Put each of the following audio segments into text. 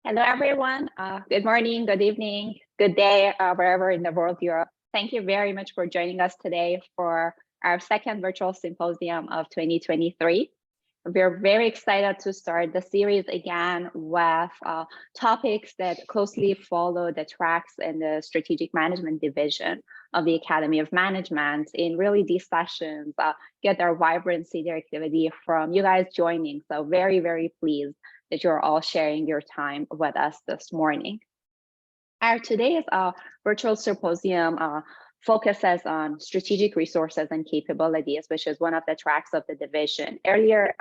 Hello, everyone. Good morning, good evening, good day, wherever in the world you are. Thank you very much for joining us today for our second virtual symposium of 2023. We're very excited to start the series again with topics that closely follow the tracks in the strategic management division of the Academy of Management. In really these sessions, get their vibrancy, their activity from you guys joining. So very, very pleased that you're all sharing your time with us this morning. Our today's virtual symposium focuses on strategic resources and capabilities, which is one of the tracks of the division. Earlier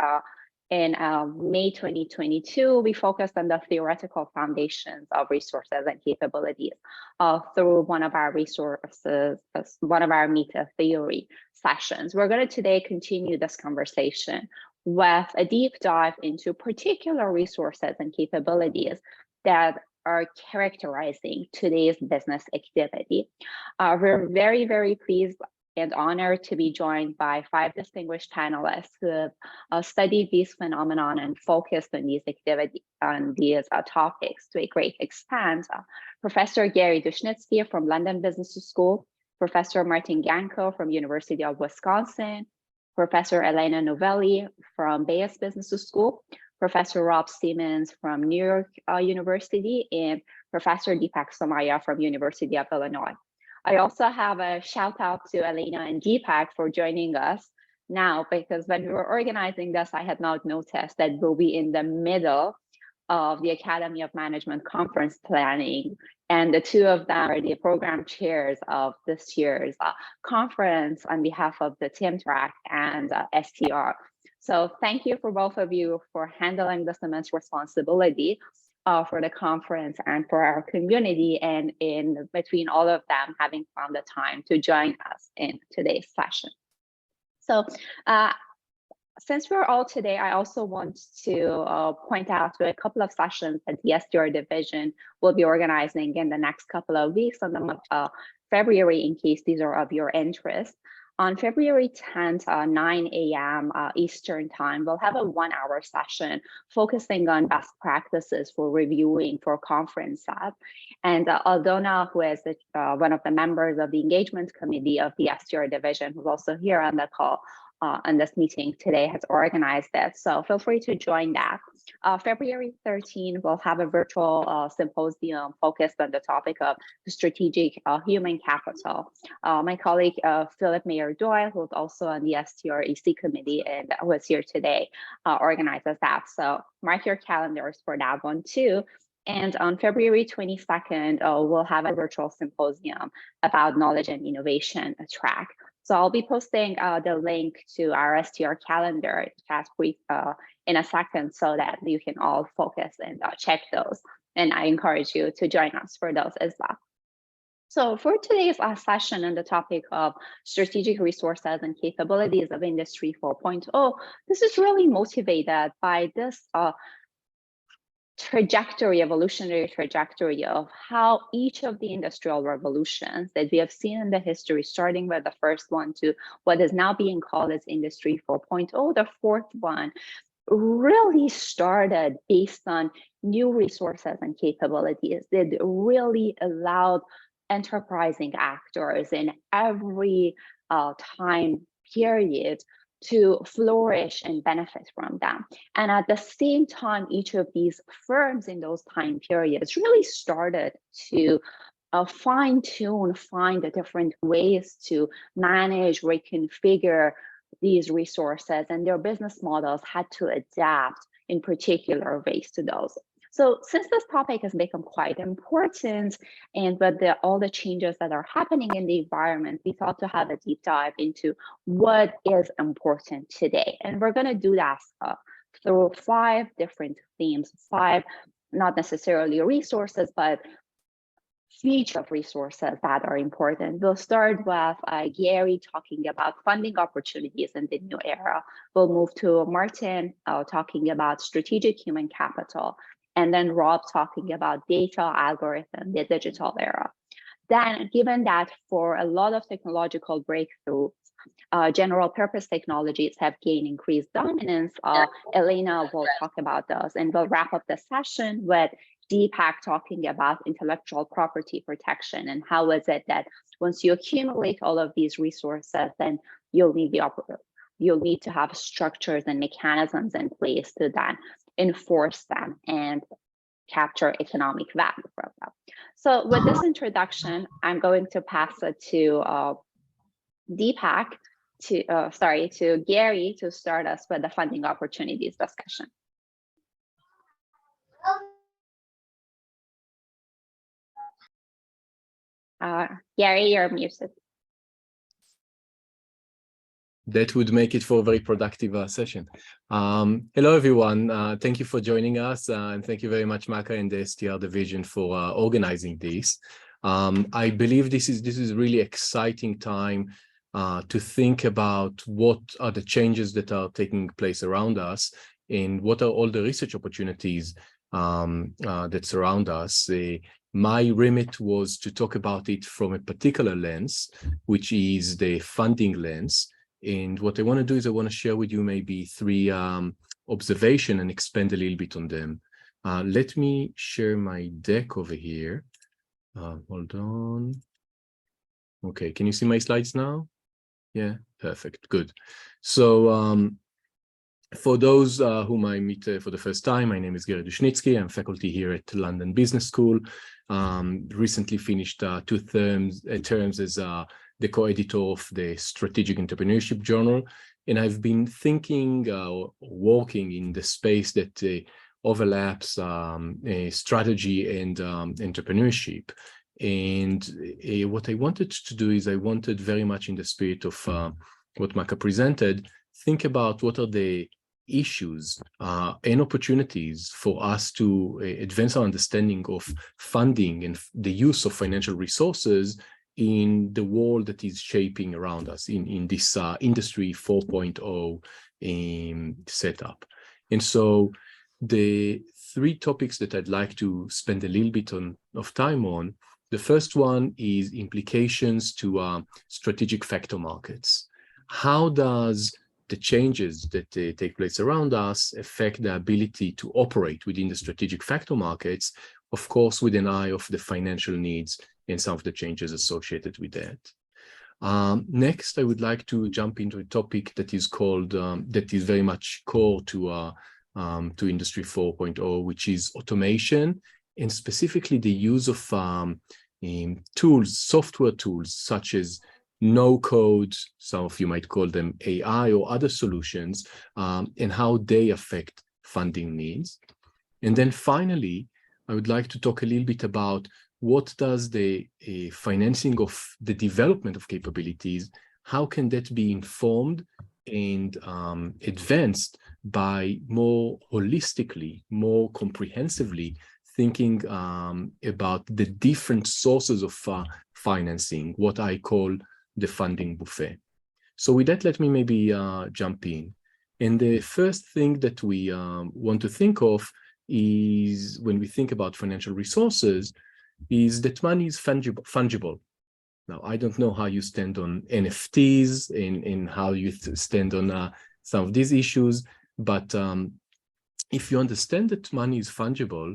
in May 2022, we focused on the theoretical foundations of resources and capabilities through one of our resources, one of our meta theory sessions. We're going to today continue this conversation with a deep dive into particular resources and capabilities that are characterizing today's business activity. We're very, very pleased and honored to be joined by 5 distinguished panelists who have studied these phenomena and focused on these activities, on these topics to a great extent. Professor Gary Dushnitsky from London Business School, Professor Martin Ganco from University of Wisconsin, Professor Elena Novelli from Bayes Business School, Professor Rob Seamans from New York University, and Professor Deepak Somaya from University of Illinois. I also have a shout out to Elena and Deepak for joining us now, because when we were organizing this, I had not noticed that we'll be in the middle of the Academy of Management conference planning. And the two of them are the program chairs of this year's conference on behalf of the TIM track and STR. So thank you for both of you for handling this immense responsibility for the conference and for our community, and in between all of them having found the time to join us in today's session. So since we're all today, I also want to point out to a couple of sessions that the STR division will be organizing in the next couple of weeks on the month of February, in case these are of your interest. On February 10th, 9 a.m. Eastern time, we'll have a 1-hour session focusing on best practices for reviewing for conferences. And Aldona, who is one of the members of the engagement committee of the STR division, who's also here on the call, on this meeting today, has organized it. So feel free to join that. February 13, we'll have a virtual symposium focused on the topic of strategic human capital. My colleague, Philip Mayer-Doyle, who's also on the STR EC committee and who is here today, organizes that. So mark your calendars for that one too. And on February 22nd, we'll have a virtual symposium about knowledge and innovation track. So I'll be posting the link to our STR calendar in a second so that you can all focus and check those. And I encourage you to join us for those as well. So for today's session on the topic of strategic resources and capabilities of Industry 4.0, this is really motivated by this evolutionary trajectory of how each of the industrial revolutions that we have seen in the history, starting with the first one to what is now being called as Industry 4.0, the fourth one, really started based on new resources and capabilities that really allowed enterprising actors in every time period to flourish and benefit from them. And at the same time, each of these firms in those time periods really started to fine-tune, find the different ways to manage, reconfigure these resources, and their business models had to adapt in particular ways to those. So since this topic has become quite important, and with all the changes that are happening in the environment, we thought to have a deep dive into what is important today. And we're going to do that through 5 different themes, 5 not necessarily resources, but feature of resources that are important. We'll start with Gary talking about funding opportunities in the new era. We'll move to Martin talking about strategic human capital, and then Rob talking about data, algorithm, the digital era. Then, given that for a lot of technological breakthroughs, general purpose technologies have gained increased dominance, Elena will talk about those, and we'll wrap up the session with Deepak talking about intellectual property protection and how is it that once you accumulate all of these resources, then you'll need to have structures and mechanisms in place to then enforce them and capture economic value from them. So with this introduction, I'm going to pass it to Deepak, to Gary to start us with the funding opportunities discussion. Gary, you're muted. That would make it for a very productive session. Hello, everyone. Thank you for joining us. And thank you very much, Maka and the STR division for organizing this. I believe this is really exciting time to think about what are the changes that are taking place around us and what are all the research opportunities that surround us. My remit was to talk about it from a particular lens, which is the funding lens. And what I want to do is I want to share with you maybe three observations and expand a little bit on them. Let me share my deck over here. Hold on. Okay, can you see my slides now? Yeah, perfect, good. So for those whom I meet for the first time, my name is Gary Dushnitsky. I'm faculty here at London Business School. Recently finished 2 terms as the co-editor of the Strategic Entrepreneurship Journal. And I've been thinking, working in the space that overlaps strategy and entrepreneurship. And what I wanted to do is I wanted very much in the spirit of what Maka presented, think about what are the issues and opportunities for us to advance our understanding of funding and the use of financial resources in the world that is shaping around us in this industry 4.0 setup. And so the 3 topics that I'd like to spend a little bit of time on, the first one is implications to strategic factor markets. How does the changes that take place around us affect the ability to operate within the strategic factor markets, of course, with an eye of the financial needs and some of the changes associated with that. Next, I would like to jump into a topic that is called, that is very much core to Industry 4.0, which is automation, and specifically the use of tools, software tools, such as no-code, some of you might call them AI or other solutions, and how they affect funding needs. And then finally, I would like to talk a little bit about what does the financing of the development of capabilities, how can that be informed and advanced by more holistically, more comprehensively thinking about the different sources of financing, what I call the funding buffet. So with that, let me maybe jump in. And the first thing that we want to think of is, when we think about financial resources, is that money is fungible. Now, I don't know how you stand on NFTs and how you stand on some of these issues, but if you understand that money is fungible,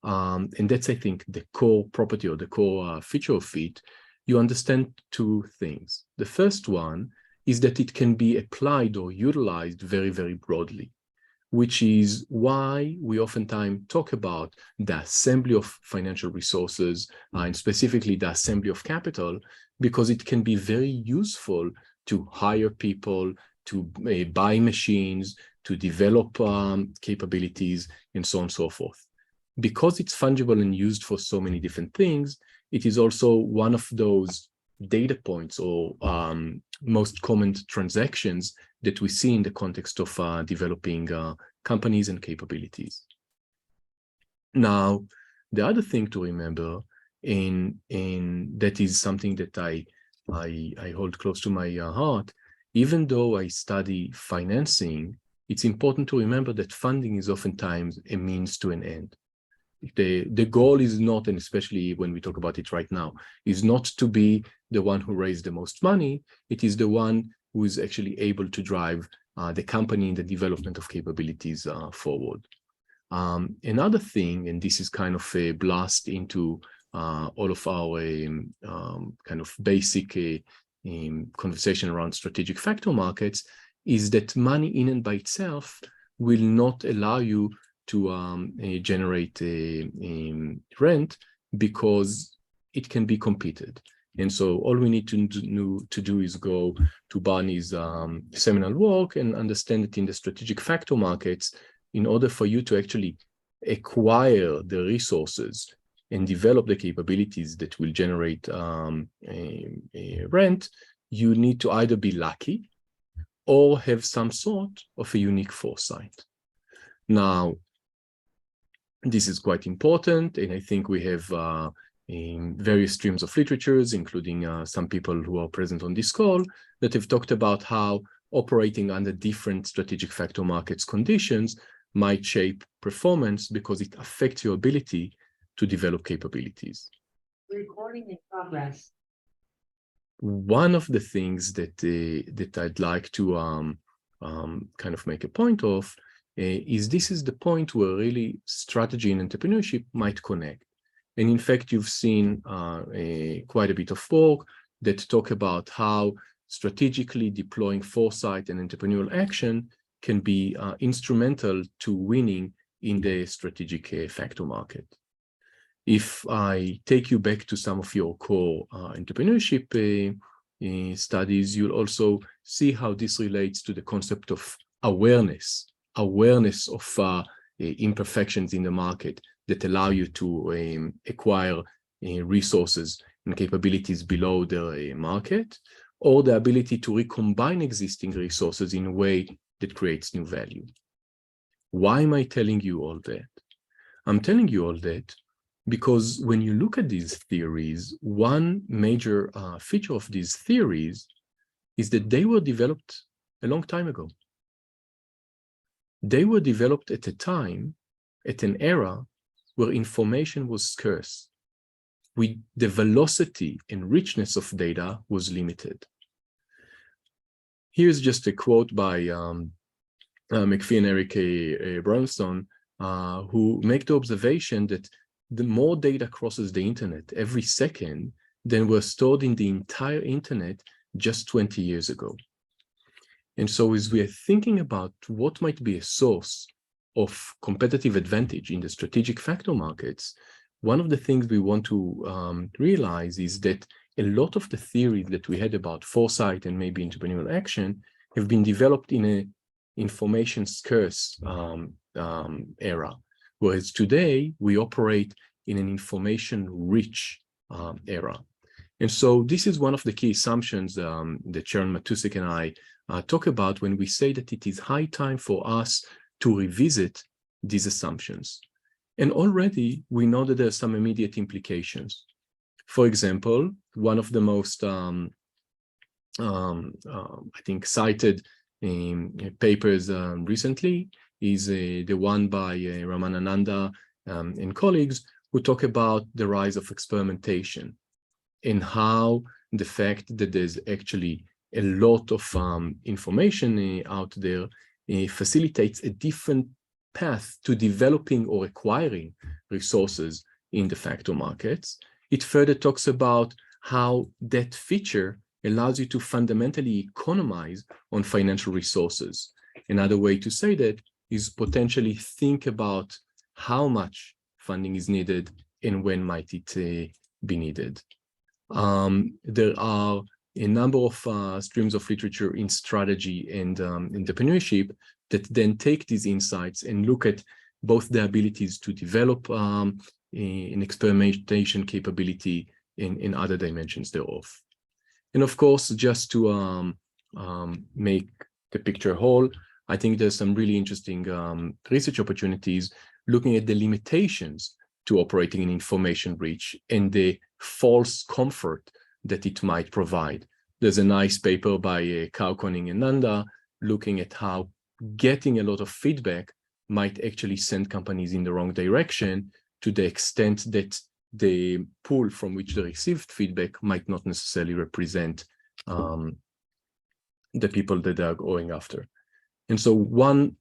and that's, I think, the core property or the core feature of it, you understand 2 things. The first one is that it can be applied or utilized very, very broadly, which is why we oftentimes talk about the assembly of financial resources and specifically the assembly of capital, because it can be very useful to hire people, to buy machines, to develop capabilities, and so on and so forth. Because it's fungible and used for so many different things, it is also one of those data points or most common transactions that we see in the context of developing companies and capabilities. Now, the other thing to remember, and that is something that I hold close to my heart, even though I study financing, it's important to remember that funding is oftentimes a means to an end. The goal is not, and especially when we talk about it right now, is not to be the one who raised the most money. It is the one who is actually able to drive the company in the development of capabilities forward. Another thing, and this is kind of a blast into all of our kind of basic conversation around strategic factor markets, is that money in and by itself will not allow you to generate rent, because it can be competed. And so all we need to do is go to Barney's seminal work and understand that in the strategic factor markets, in order for you to actually acquire the resources and develop the capabilities that will generate a rent, you need to either be lucky or have some sort of a unique foresight. Now, this is quite important, and I think we have in various streams of literatures, including some people who are present on this call, that have talked about how operating under different strategic factor markets conditions might shape performance because it affects your ability to develop capabilities. Recording in progress. One of the things that that I'd like to kind of make a point of is this is the point where really strategy and entrepreneurship might connect. And in fact, you've seen quite a bit of work that talk about how strategically deploying foresight and entrepreneurial action can be instrumental to winning in the strategic factor market. If I take you back to some of your core entrepreneurship studies, you'll also see how this relates to the concept of awareness of imperfections in the market that allow you to acquire resources and capabilities below the market, or the ability to recombine existing resources in a way that creates new value. Why am I telling you all that? I'm telling you all that because when you look at these theories, one major feature of these theories is that they were developed a long time ago. They were developed at a time, at an era where information was scarce, with the velocity and richness of data was limited. Here's just a quote by McPhee and Eric Brownstone, who make the observation that the more data crosses the internet every second than were stored in the entire internet just 20 years ago. And so as we are thinking about what might be a source of competitive advantage in the strategic factor markets, one of the things we want to realize is that a lot of the theories that we had about foresight and maybe entrepreneurial action have been developed in an information scarce era, whereas today we operate in an information rich era. And so this is one of the key assumptions that Sharon Matusek and I talk about when we say that it is high time for us to revisit these assumptions. And already we know that there are some immediate implications. For example, one of the most, I think, cited papers recently is the one by Ramananda and colleagues who talk about the rise of experimentation and how the fact that there's actually a lot of information out there facilitates a different path to developing or acquiring resources in the factor markets. It further talks about how that feature allows you to fundamentally economize on financial resources. Another way to say that is potentially think about how much funding is needed and when might it be needed. There are a number of streams of literature in strategy and entrepreneurship that then take these insights and look at both the abilities to develop an experimentation capability in other dimensions thereof. And of course, just to make the picture whole, I think there's some really interesting research opportunities looking at the limitations to operating in information reach and the false comfort that it might provide. There's a nice paper by Kaukoning and Nanda looking at how getting a lot of feedback might actually send companies in the wrong direction to the extent that the pool from which they received feedback might not necessarily represent the people that they are going after. And so one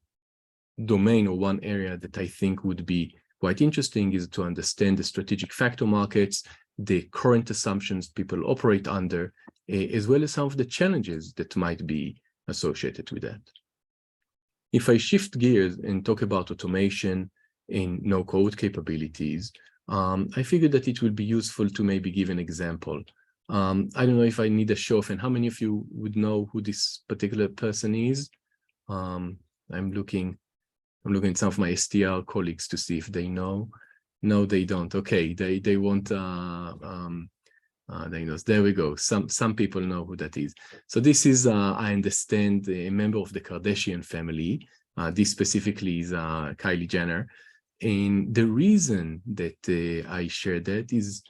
domain or one area that I think would be quite interesting is to understand the strategic factor markets, the current assumptions people operate under, as well as some of the challenges that might be associated with that. If I shift gears and talk about automation and no-code capabilities, I figured that it will be useful to maybe give an example. I don't know if I need a show of, and how many of you would know who this particular person is? I'm looking at some of my STR colleagues to see if they know. No, they don't. Okay, they want. They know. There we go. Some people know who that is. So this is, I understand, a member of the Kardashian family. This specifically is Kylie Jenner. And the reason that I share that is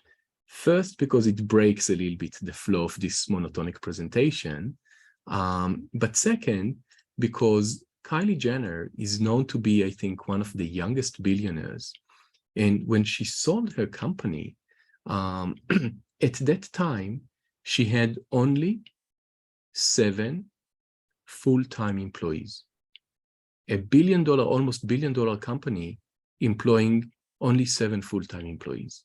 first because it breaks a little bit the flow of this monotonic presentation. But second, because Kylie Jenner is known to be, I think, one of the youngest billionaires. And when she sold her company, at that time, she had only 7 full-time employees. A almost billion-dollar company employing only 7 full-time employees.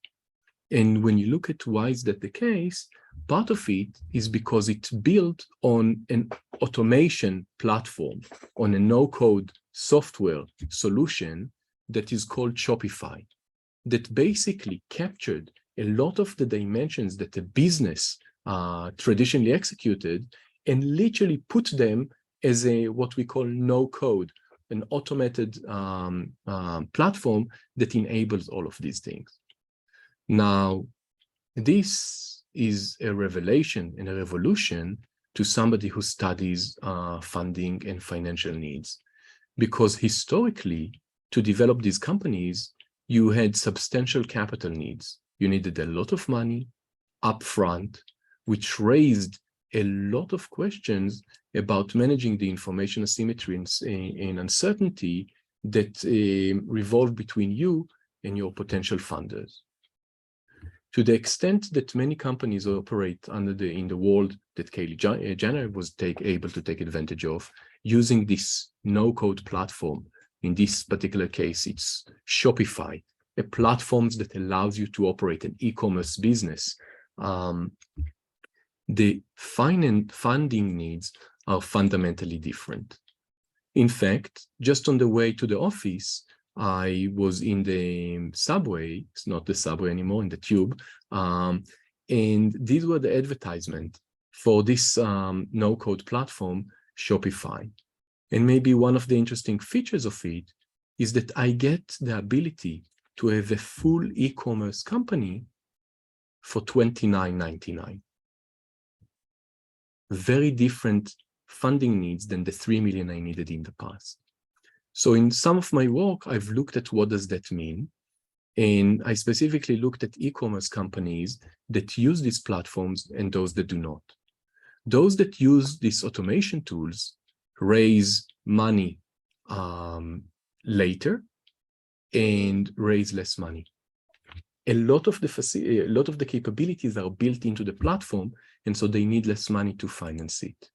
And when you look at why is that the case, part of it is because it's built on an automation platform, on a no-code software solution that is called Shopify, that basically captured a lot of the dimensions that a business traditionally executed and literally put them as what we call no-code, an automated platform that enables all of these things. Now, this is a revelation and a revolution to somebody who studies funding and financial needs, because historically, to develop these companies, you had substantial capital needs. You needed a lot of money upfront, which raised a lot of questions about managing the information asymmetry and uncertainty that revolve between you and your potential funders. To the extent that many companies operate in the world that Kylie Jenner was able to take advantage of, using this no-code platform. In this particular case, it's Shopify, a platform that allows you to operate an e-commerce business. The funding needs are fundamentally different. In fact, just on the way to the office, I was in the subway, it's not the subway anymore, in the tube, and these were the advertisement for this no-code platform, Shopify. And maybe one of the interesting features of it is that I get the ability to have a full e-commerce company for $29.99. Very different funding needs than the $3 million I needed in the past. So in some of my work, I've looked at what does that mean. And I specifically looked at e-commerce companies that use these platforms and those that do not. Those that use these automation tools raise money later and raise less money. A lot of the capabilities are built into the platform, and so they need less money to finance it.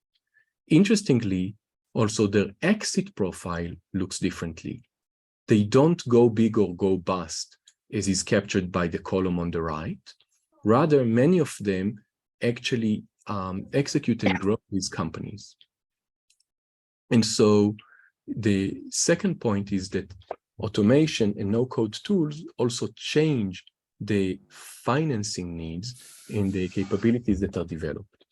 Interestingly, also their exit profile looks differently. They don't go big or go bust, as is captured by the column on the right. Rather, many of them actually execute and grow these companies. And so the second point is that automation and no-code tools also change the financing needs and the capabilities that are developed.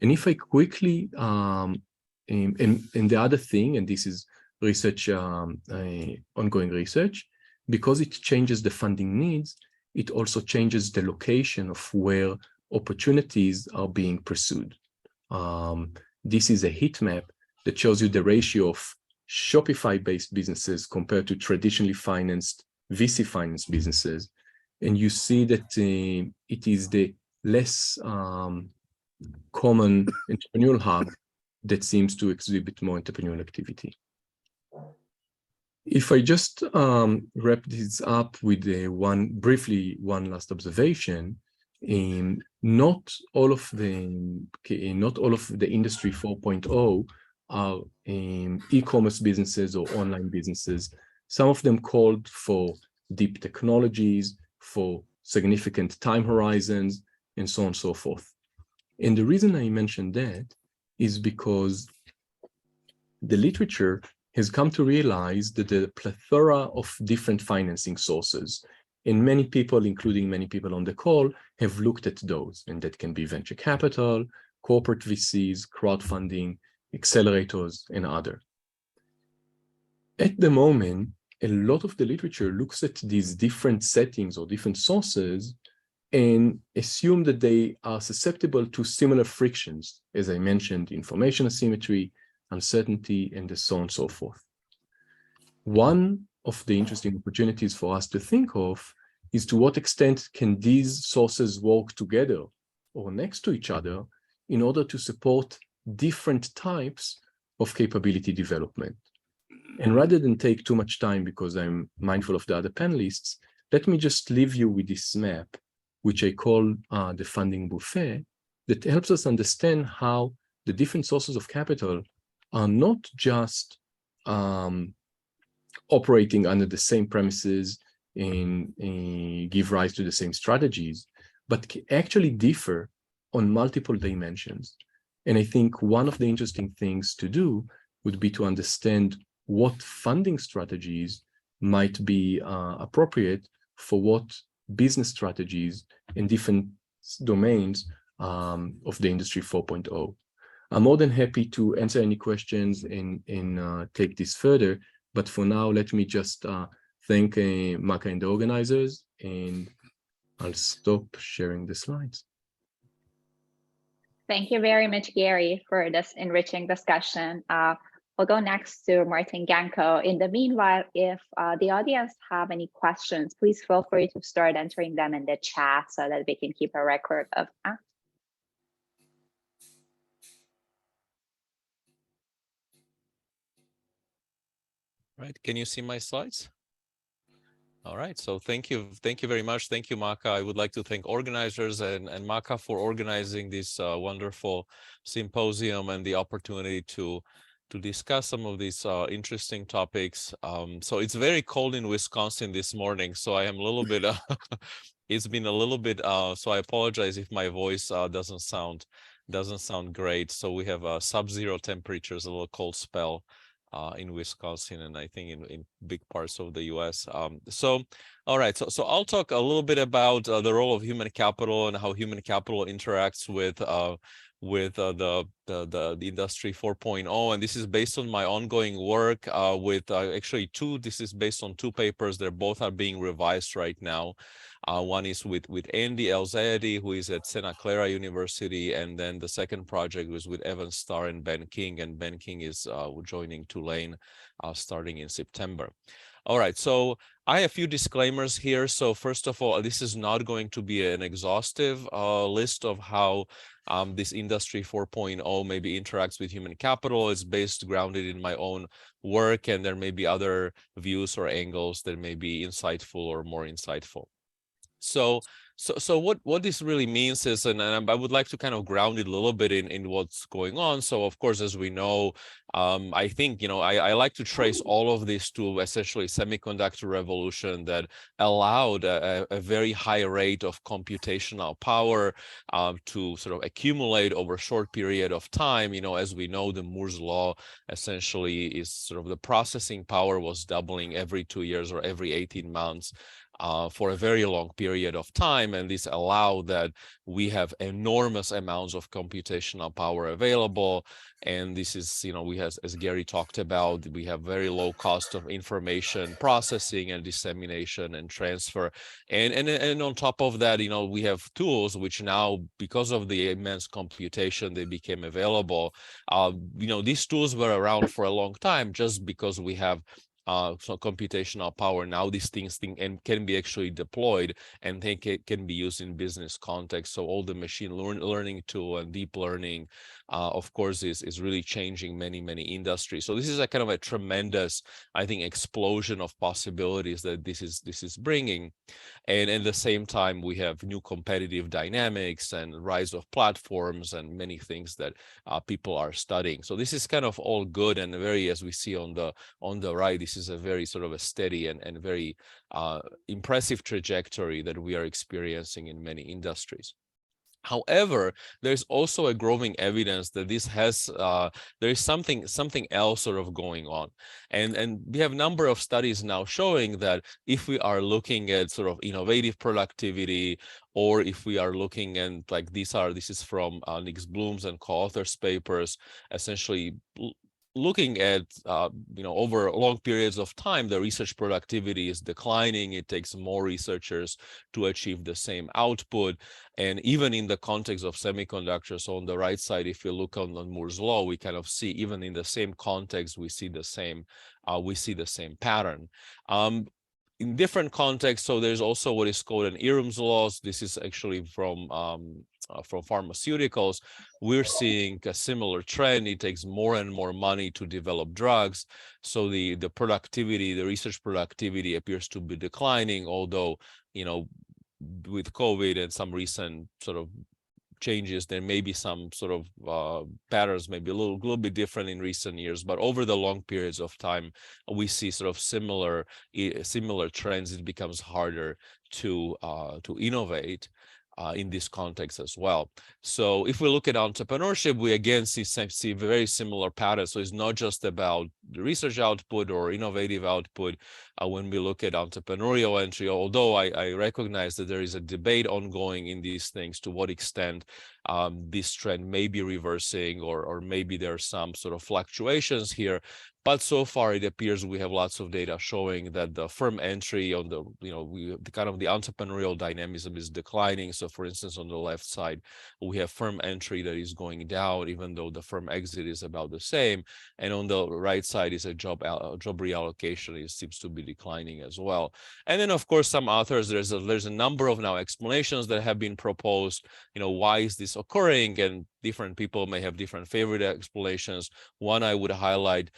And if I quickly, and the other thing, and this is research, ongoing research, because it changes the funding needs, it also changes the location of where opportunities are being pursued. This is a heat map that shows you the ratio of Shopify-based businesses compared to traditionally financed VC-financed businesses. And you see that it is the less common entrepreneurial hub that seems to exhibit more entrepreneurial activity. If I just wrap this up with briefly one last observation, not all of the industry 4.0 are e-commerce businesses or online businesses. Some of them called for deep technologies, for significant time horizons, and so on and so forth. And the reason I mentioned that is because the literature has come to realize that the plethora of different financing sources, and many people, including many people on the call, have looked at those, and that can be venture capital, corporate VCs, crowdfunding, accelerators, and other. At the moment, a lot of the literature looks at these different settings or different sources and assume that they are susceptible to similar frictions, as I mentioned, information asymmetry, uncertainty, and so on and so forth. One of the interesting opportunities for us to think of is to what extent can these sources work together or next to each other in order to support different types of capability development. And rather than take too much time, because I'm mindful of the other panelists, let me just leave you with this map, which I call the funding buffet, that helps us understand how the different sources of capital are not just operating under the same premises and give rise to the same strategies, but actually differ on multiple dimensions. And I think one of the interesting things to do would be to understand what funding strategies might be appropriate for what business strategies in different domains of the Industry 4.0. I'm more than happy to answer any questions and take this further, but for now, let me just thank Maka and the organizers, and I'll stop sharing the slides. Thank you very much, Gary, for this enriching discussion. We'll go next to Martin Ganco. In the meanwhile, if the audience have any questions, please feel free to start entering them in the chat so that we can keep a record of that. Right, can you see my slides? All right, so thank you very much. Thank you, Maka. I would like to thank organizers and Maka for organizing this wonderful symposium and the opportunity to discuss some of these interesting topics. So it's very cold in Wisconsin this morning, so I am a little bit, it's been a little bit, so I apologize if my voice doesn't sound great. So we have sub-zero temperatures, a little cold spell in Wisconsin, and I think in big parts of the US. So, all right, so I'll talk a little bit about the role of human capital and how human capital interacts with the Industry 4.0, and this is based on my ongoing work with actually this is based on two papers. They're both are being revised right now. One is with Andy El-Zayedi, who is at Santa Clara University, and then the second project was with Evan Starr and Ben King, and Ben King is joining Tulane starting in September. All right, so I have a few disclaimers here. So first of all, this is not going to be an exhaustive list of how this Industry 4.0 maybe interacts with human capital. It's grounded in my own work, and there may be other views or angles that may be insightful or more insightful. So what this really means is, and I would like to kind of ground it a little bit in what's going on. So of course, as we know, I think, I like to trace all of this to essentially semiconductor revolution that allowed a very high rate of computational power to sort of accumulate over a short period of time. As we know, the Moore's law essentially is sort of the processing power was doubling every 2 years or every 18 months. For a very long period of time, and this allowed that we have enormous amounts of computational power available. And this is, we have, as Gary talked about, we have very low cost of information processing and dissemination and transfer. And on top of that, we have tools which now, because of the immense computation, they became available. These tools were around for a long time just because we have so computational power. Now these things can be actually deployed, and they can be used in business context. So all the machine learning tool and deep learning, of course, is really changing many industries. So this is a kind of a tremendous, I think, explosion of possibilities that this is bringing. And at the same time, we have new competitive dynamics and rise of platforms and many things that people are studying. So this is kind of all good and very, as we see on the right, this is a very sort of a steady and very impressive trajectory that we are experiencing in many industries. However, there's also a growing evidence that this has there is something else sort of going on, and we have a number of studies now showing that if we are looking at sort of innovative productivity, or if we are looking at, like, this is from Nick Bloom's and co-authors papers, essentially looking at over long periods of time, the research productivity is declining. It takes more researchers to achieve the same output. And even in the context of semiconductors, on the right side, if you look on Moore's law, we kind of see, even in the same context, we see the same pattern. In different contexts, so there's also what is called an Irum's laws. This is actually from pharmaceuticals. We're seeing a similar trend. It takes more and more money to develop drugs. So the productivity, the research productivity appears to be declining, although, with COVID and some recent sort of changes, there may be some sort of patterns, maybe a little bit different in recent years, but over the long periods of time, we see sort of similar trends. It becomes harder to innovate in this context as well. So if we look at entrepreneurship, we again see very similar patterns. So it's not just about the research output or innovative output when we look at entrepreneurial entry, although I recognize that there is a debate ongoing in these things, to what extent this trend may be reversing, or maybe there are some sort of fluctuations here. But so far, it appears we have lots of data showing that the firm entry on the entrepreneurial dynamism is declining. So for instance, on the left side, we have firm entry that is going down, even though the firm exit is about the same. And on the right side is a job reallocation. It seems to be declining as well. And then, of course, some authors, there's a number of now explanations that have been proposed. Why is this occurring? And different people may have different favorite explanations. One I would highlight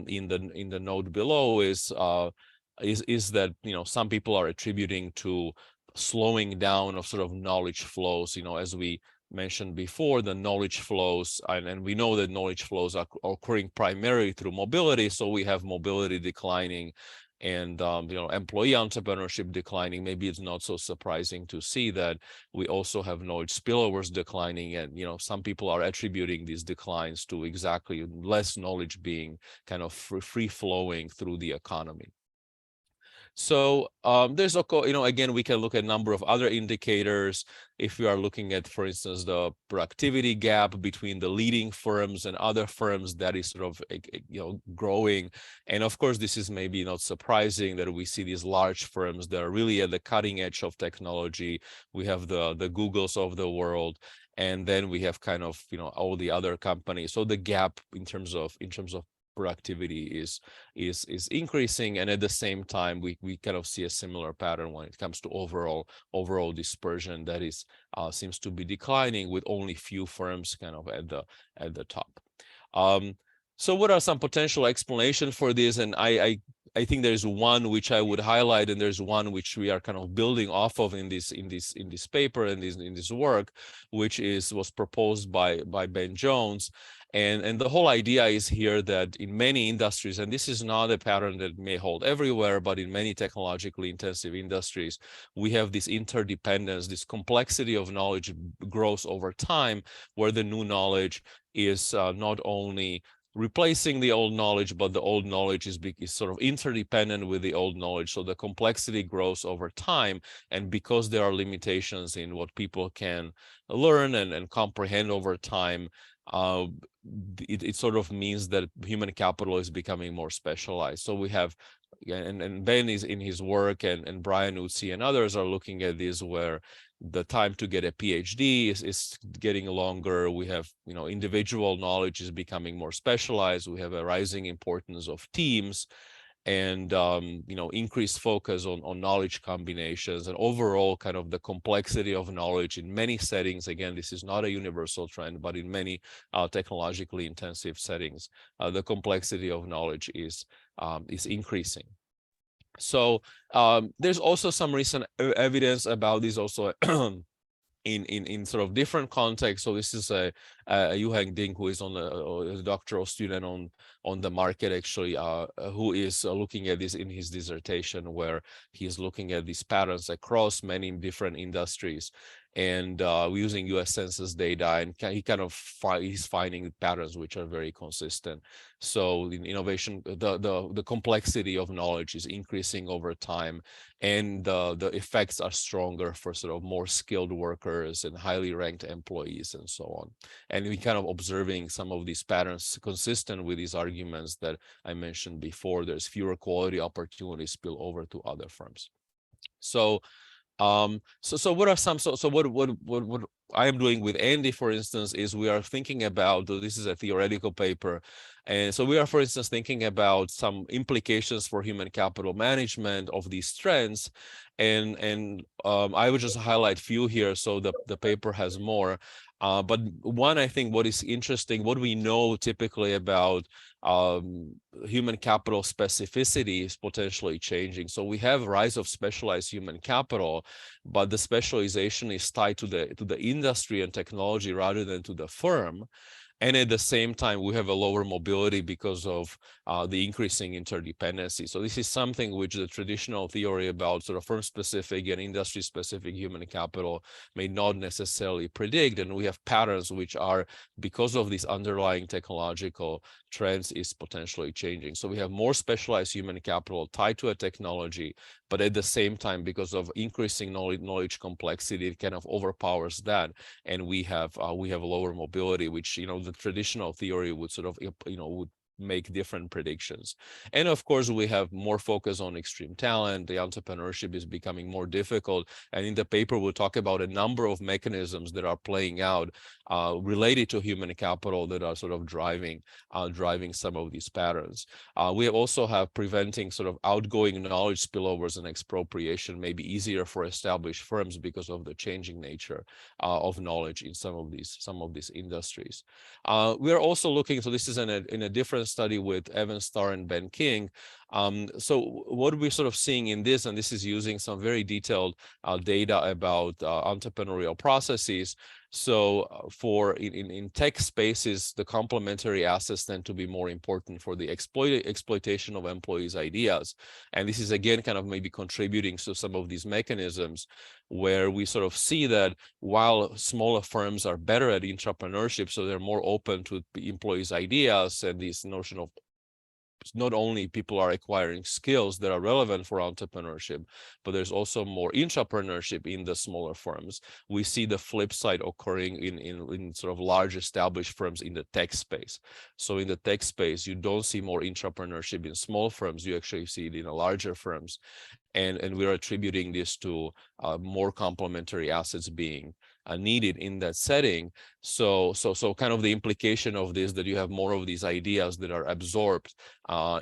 in the note below is that some people are attributing to slowing down of sort of knowledge flows. As we mentioned before, the knowledge flows, and we know that knowledge flows are occurring primarily through mobility. So we have mobility declining, and employee entrepreneurship declining. Maybe it's not so surprising to see that we also have knowledge spillovers declining, and some people are attributing these declines to exactly less knowledge being kind of free flowing through the economy. So there's, again, we can look at a number of other indicators. If we are looking at, for instance, the productivity gap between the leading firms and other firms, that is sort of, growing. And of course, this is maybe not surprising that we see these large firms that are really at the cutting edge of technology. We have the Googles of the world, and then we have kind of, all the other companies. So the gap in terms of productivity is increasing, and at the same time we kind of see a similar pattern when it comes to overall dispersion that is seems to be declining, with only few firms kind of at the top. So what are some potential explanations for this? And I think there's one which I would highlight, and there's one which we are kind of building off of in this paper and in this work, which was proposed by Ben Jones. And the whole idea is here that in many industries, and this is not a pattern that may hold everywhere, but in many technologically intensive industries, we have this interdependence, this complexity of knowledge grows over time, where the new knowledge is not only replacing the old knowledge, but the old knowledge is sort of interdependent with the old knowledge. So the complexity grows over time. And because there are limitations in what people can learn and comprehend over time, it sort of means that human capital is becoming more specialized. So we have, and Ben is in his work, and Brian Utsi and others are looking at this, where the time to get a PhD is getting longer. We have, individual knowledge is becoming more specialized. We have a rising importance of teams. and increased focus on knowledge combinations and overall kind of the complexity of knowledge in many settings. Again, this is not a universal trend, but in many technologically intensive settings, the complexity of knowledge is increasing. So there's also some recent evidence about this also in sort of different contexts. So this is a Yuheng Ding, who is a doctoral student on the market, actually, who is looking at this in his dissertation, where he's looking at these patterns across many different industries, and using US Census data, and he's finding patterns which are very consistent. So in innovation, the complexity of knowledge is increasing over time, and the effects are stronger for sort of more skilled workers and highly ranked employees and so on. And we kind of observing some of these patterns consistent with these arguments that I mentioned before. There's fewer quality opportunities spill over to other firms. So what are some, so what I am doing with Andy, for instance, is we are thinking about, this is a theoretical paper, and so we are, for instance, thinking about some implications for human capital management of these trends, and I would just highlight few here, so the paper has more. But one, I think what is interesting, what we know typically about human capital specificity is potentially changing. So we have rise of specialized human capital, but the specialization is tied to the industry and technology rather than to the firm. And at the same time, we have a lower mobility because of the increasing interdependency. So this is something which the traditional theory about sort of firm-specific and industry-specific human capital may not necessarily predict. And we have patterns which are, because of these underlying technological trends, is potentially changing. So we have more specialized human capital tied to a technology, but at the same time, because of increasing knowledge complexity, it kind of overpowers that, and we have lower mobility, which the traditional theory would sort of would make different predictions. And of course, we have more focus on extreme talent. The entrepreneurship is becoming more difficult. And in the paper, we'll talk about a number of mechanisms that are playing out related to human capital that are sort of driving some of these patterns. We also have preventing sort of outgoing knowledge spillovers and expropriation may be easier for established firms because of the changing nature of knowledge in some of these industries. We are also looking, so this is in a different study with Evan Starr and Ben King. So what we're sort of seeing in this, and this is using some very detailed data about entrepreneurial processes. So in tech spaces, the complementary assets tend to be more important for the exploitation of employees' ideas. And this is, again, kind of maybe contributing to some of these mechanisms where we sort of see that while smaller firms are better at entrepreneurship, so they're more open to employees' ideas, and this notion of not only people are acquiring skills that are relevant for entrepreneurship, but there's also more intrapreneurship in the smaller firms. We see the flip side occurring in sort of large established firms in the tech space. So in the tech space, you don't see more intrapreneurship in small firms. You actually see it in larger firms. And we're attributing this to more complementary assets being needed in that setting. So kind of the implication of this, that you have more of these ideas that are absorbed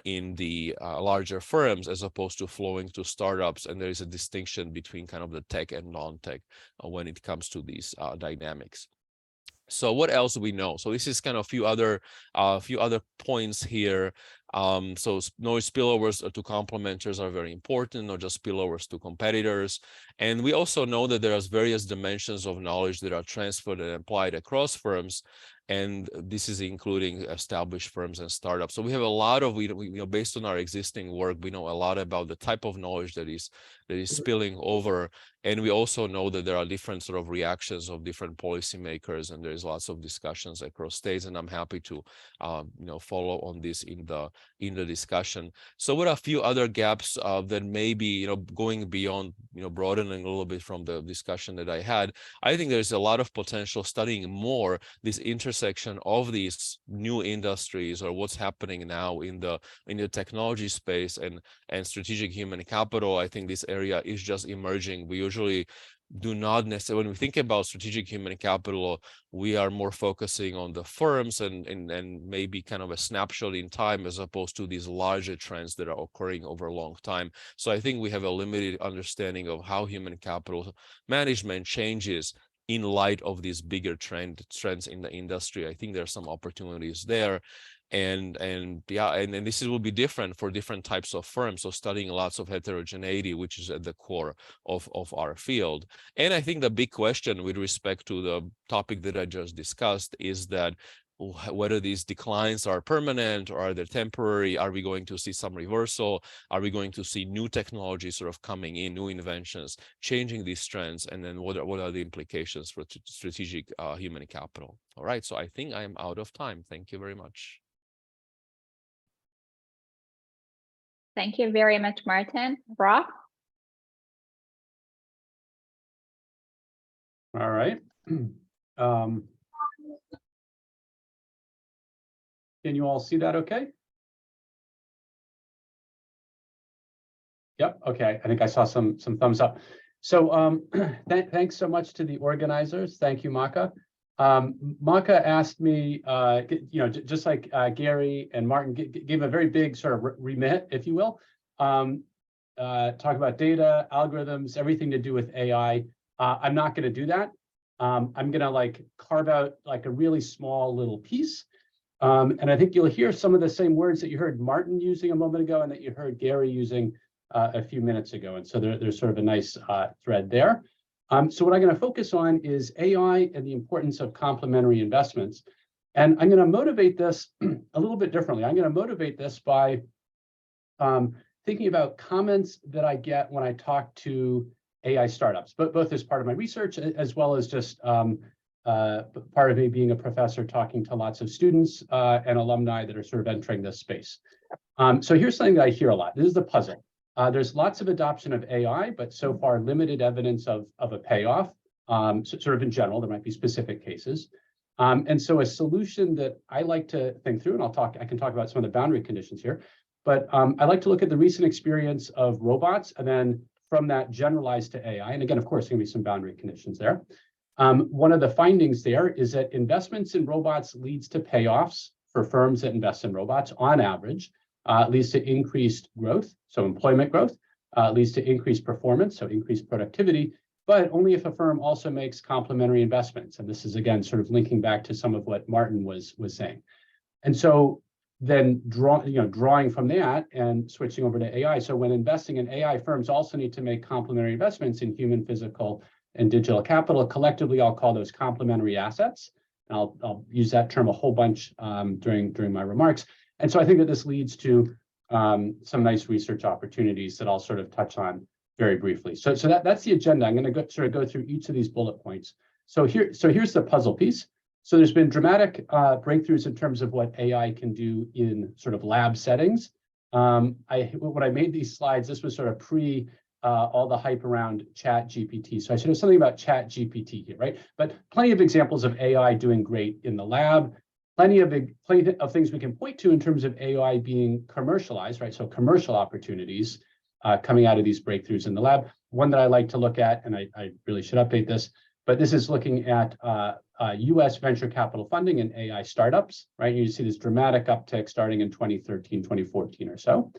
in the larger firms as opposed to flowing to startups. And there is a distinction between kind of the tech and non-tech when it comes to these dynamics. So what else do we know? So this is kind of a few other points here. So knowledge spillovers to complementers are very important, not just spillovers to competitors. And we also know that there are various dimensions of knowledge that are transferred and applied across firms. And this is including established firms and startups. So we have a lot of, based on our existing work, we know a lot about the type of knowledge that is spilling over. And we also know that there are different sort of reactions of different policymakers, and there's lots of discussions across states. And I'm happy to, follow on this in the discussion. So what are a few other gaps that may be, going beyond, broadening a little bit from the discussion that I had? I think there's a lot of potential studying more this intersection of these new industries, or what's happening now in the technology space and strategic human capital. I think this area is just emerging. We usually do not necessarily, when we think about strategic human capital, we are more focusing on the firms and maybe kind of a snapshot in time, as opposed to these larger trends that are occurring over a long time. So I think we have a limited understanding of how human capital management changes in light of these bigger trends in the industry. I think there are some opportunities there. And this will be different for different types of firms. So studying lots of heterogeneity, which is at the core of our field. And I think the big question with respect to the topic that I just discussed is that whether these declines are permanent or are they temporary. Are we going to see some reversal? Are we going to see new technologies sort of coming in, new inventions, changing these trends? And then what are the implications for strategic human capital? All right, so I think I am out of time. Thank you very much. Thank you very much, Martin. Brock? All right. Can you all see that okay? Yep, okay. I think I saw some thumbs up. So thanks so much to the organizers. Thank you, Maka. Maka asked me, just like Gary and Martin gave a very big sort of remit, if you will, talk about data, algorithms, everything to do with AI. I'm not going to do that. I'm going to like carve out like a really small little piece. And I think you'll hear some of the same words that you heard Martin using a moment ago and that you heard Gary using a few minutes ago. And so there's sort of a nice thread there. So what I'm going to focus on is AI and the importance of complementary investments. And I'm going to motivate this a little bit differently. I'm going to motivate this by thinking about comments that I get when I talk to AI startups, but both as part of my research, as well as just part of me being a professor talking to lots of students and alumni that are sort of entering this space. So here's something that I hear a lot. This is the puzzle. There's lots of adoption of AI, but so far limited evidence of a payoff. So sort of in general, there might be specific cases. And so a solution that I like to think through, and I can talk about some of the boundary conditions here, but I like to look at the recent experience of robots and then from that generalized to AI. And again, of course, there can be some boundary conditions there. One of the findings there is that investments in robots leads to payoffs for firms that invest in robots on average. Leads to increased growth, so employment growth, leads to increased performance, so increased productivity, but only if a firm also makes complementary investments. And this is, again, sort of linking back to some of what Martin was saying. And so then drawing from that and switching over to AI. So when investing in AI, firms also need to make complementary investments in human, physical, and digital capital. Collectively, I'll call those complementary assets. And I'll use that term a whole bunch during my remarks. And so I think that this leads to some nice research opportunities that I'll sort of touch on very briefly. So that's the agenda. I'm going to sort of go through each of these bullet points. So here's the puzzle piece. So there's been dramatic breakthroughs in terms of what AI can do in sort of lab settings. When I made these slides, this was sort of pre all the hype around ChatGPT. So I should have something about ChatGPT here, right? But plenty of examples of AI doing great in the lab. Plenty of things we can point to in terms of AI being commercialized, right? So commercial opportunities coming out of these breakthroughs in the lab. One that I like to look at, and I really should update this, but this is looking at US venture capital funding and AI startups, right? You see this dramatic uptick starting in 2013, 2014 or so.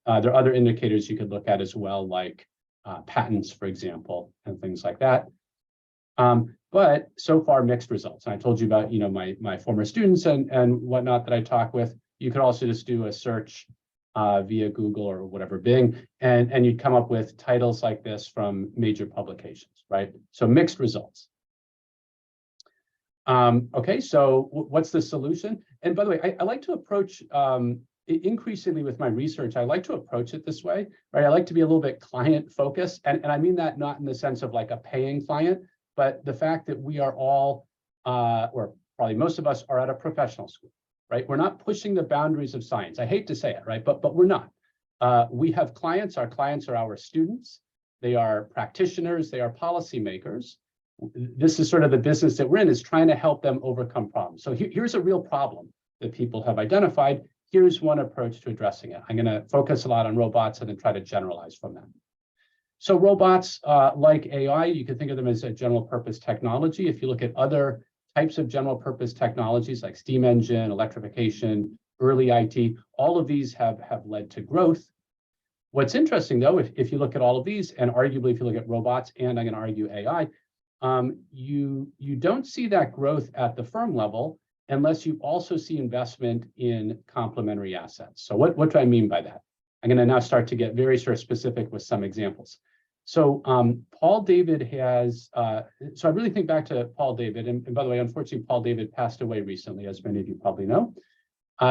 There are other indicators you could look at as well, like patents, for example, and things like that. But so far, mixed results. And I told you about, my former students and whatnot that I talk with. You could also just do a search via Google or whatever, Bing, and you'd come up with titles like this from major publications, right? So mixed results. Okay, so what's the solution? And by the way, I like to approach, increasingly with my research, I like to approach it this way, right? I like to be a little bit client focused. And I mean that not in the sense of like a paying client, but the fact that we are all, or probably most of us are at a professional school, right? We're not pushing the boundaries of science. I hate to say it, right? But we're not. We have clients. Our clients are our students. They are practitioners. They are policymakers. This is sort of the business that we're in, is trying to help them overcome problems. So here's a real problem that people have identified. Here's one approach to addressing it. I'm going to focus a lot on robots and then try to generalize from that. So robots, like AI, you can think of them as a general purpose technology. If you look at other types of general purpose technologies like steam engine, electrification, early IT, all of these have led to growth. What's interesting, though, if you look at all of these, and arguably if you look at robots, and I'm going to argue AI, you don't see that growth at the firm level unless you also see investment in complementary assets. So what do I mean by that? I'm going to now start to get very sort of specific with some examples. So Paul David has, so I really think back to Paul David, and by the way, unfortunately, Paul David passed away recently, as many of you probably know.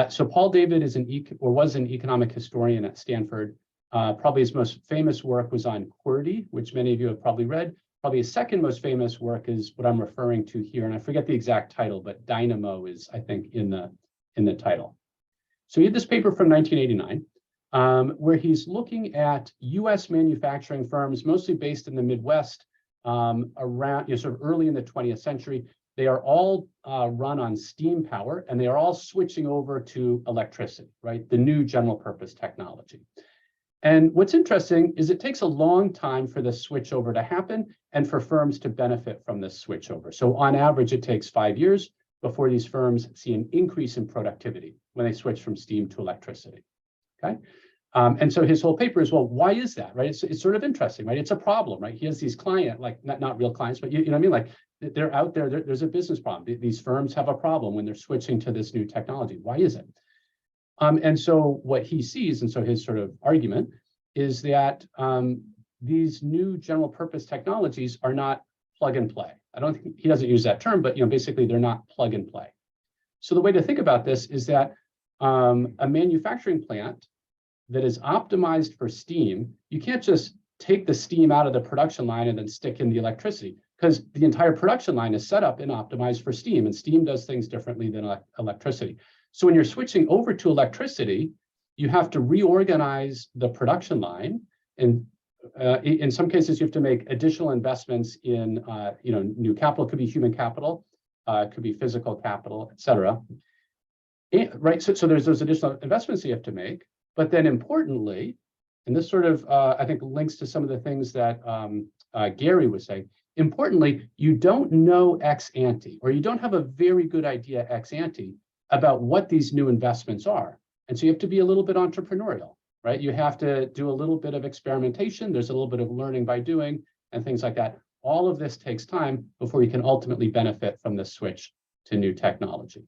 So Paul David is was an economic historian at Stanford. Probably his most famous work was on QWERTY, which many of you have probably read. Probably his second most famous work is what I'm referring to here, and I forget the exact title, but Dynamo is, I think, in the title. So he had this paper from 1989. Where he's looking at U.S. manufacturing firms, mostly based in the Midwest, around sort of early in the 20th century. They are all run on steam power, and they are all switching over to electricity, right? The new general purpose technology. And what's interesting is it takes a long time for the switchover to happen and for firms to benefit from this switchover. So on average, it takes 5 years before these firms see an increase in productivity when they switch from steam to electricity. Okay. And so his whole paper is, well, why is that, right? It's sort of interesting, right? It's a problem, right? He has these clients, like not real clients, but you know what I mean? Like they're out there, there's a business problem. These firms have a problem when they're switching to this new technology. Why is it? And so what he sees, and so his sort of argument is that these new general purpose technologies are not plug and play. I don't think he doesn't use that term, but basically they're not plug and play. So the way to think about this is that a manufacturing plant that is optimized for steam, you can't just take the steam out of the production line and then stick in the electricity, because the entire production line is set up and optimized for steam, and steam does things differently than electricity. So when you're switching over to electricity, you have to reorganize the production line, and in some cases you have to make additional investments in new capital. It could be human capital, it could be physical capital, et cetera. Right, so there's those additional investments you have to make. But then importantly, and this sort of, I think, links to some of the things that Gary was saying, importantly, you don't know ex ante, or you don't have a very good idea ex ante about what these new investments are. And so you have to be a little bit entrepreneurial, right? You have to do a little bit of experimentation. There's a little bit of learning by doing and things like that. All of this takes time before you can ultimately benefit from the switch to new technology.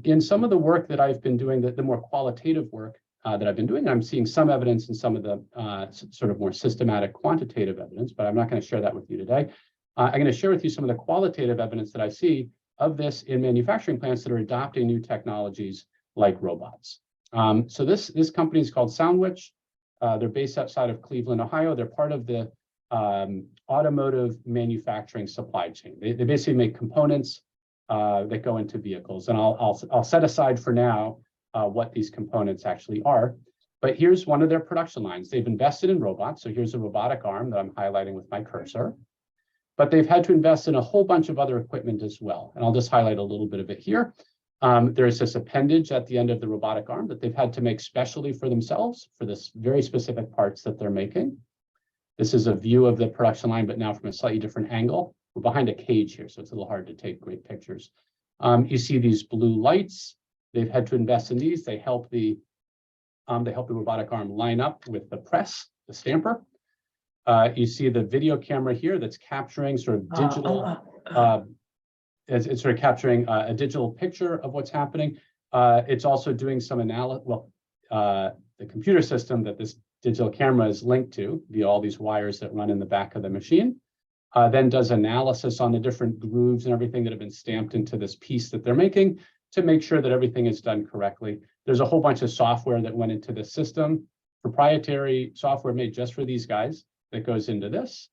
In some of the work that I've been doing, the more qualitative work that I've been doing, I'm seeing some evidence in some of the sort of more systematic quantitative evidence, but I'm not going to share that with you today. I'm going to share with you some of the qualitative evidence that I see of this in manufacturing plants that are adopting new technologies like robots. So this company is called Soundwich. They're based outside of Cleveland, Ohio. They're part of the automotive manufacturing supply chain. They basically make components that go into vehicles. And I'll set aside for now what these components actually are. But here's one of their production lines. They've invested in robots. So here's a robotic arm that I'm highlighting with my cursor. But they've had to invest in a whole bunch of other equipment as well. And I'll just highlight a little bit of it here. There's this appendage at the end of the robotic arm that they've had to make specially for themselves for this very specific parts that they're making. This is a view of the production line, but now from a slightly different angle. We're behind a cage here, so it's a little hard to take great pictures. You see these blue lights. They've had to invest in these. They help the robotic arm line up with the press, the stamper. You see the video camera here that's capturing sort of digital, it's sort of capturing a digital picture of what's happening. It's also doing some analysis. Well, the computer system that this digital camera is linked to via all these wires that run in the back of the machine, then does analysis on the different grooves and everything that have been stamped into this piece that they're making to make sure that everything is done correctly. There's a whole bunch of software that went into the system, proprietary software made just for these guys that goes into this.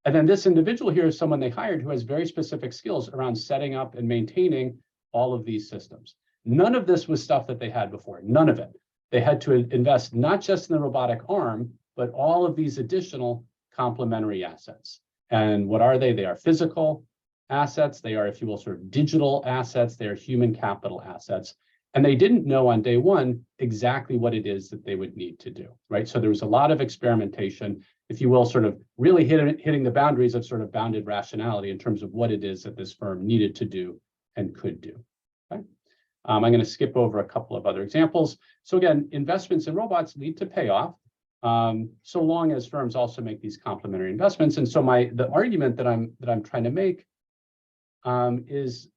And then this individual here is someone they hired who has very specific skills around setting up and maintaining all of these systems. None of this was stuff that they had before, none of it. They had to invest not just in the robotic arm, but all of these additional complementary assets. And what are they? They are physical assets. They are, if you will, sort of digital assets. They are human capital assets. And they didn't know on day one exactly what it is that they would need to do, right? So there was a lot of experimentation, if you will, sort of really hitting the boundaries of sort of bounded rationality in terms of what it is that this firm needed to do and could do. Okay? I'm going to skip over a couple of other examples. So again, investments in robots lead to payoff, so long as firms also make these complementary investments. And so the argument that I'm trying to make is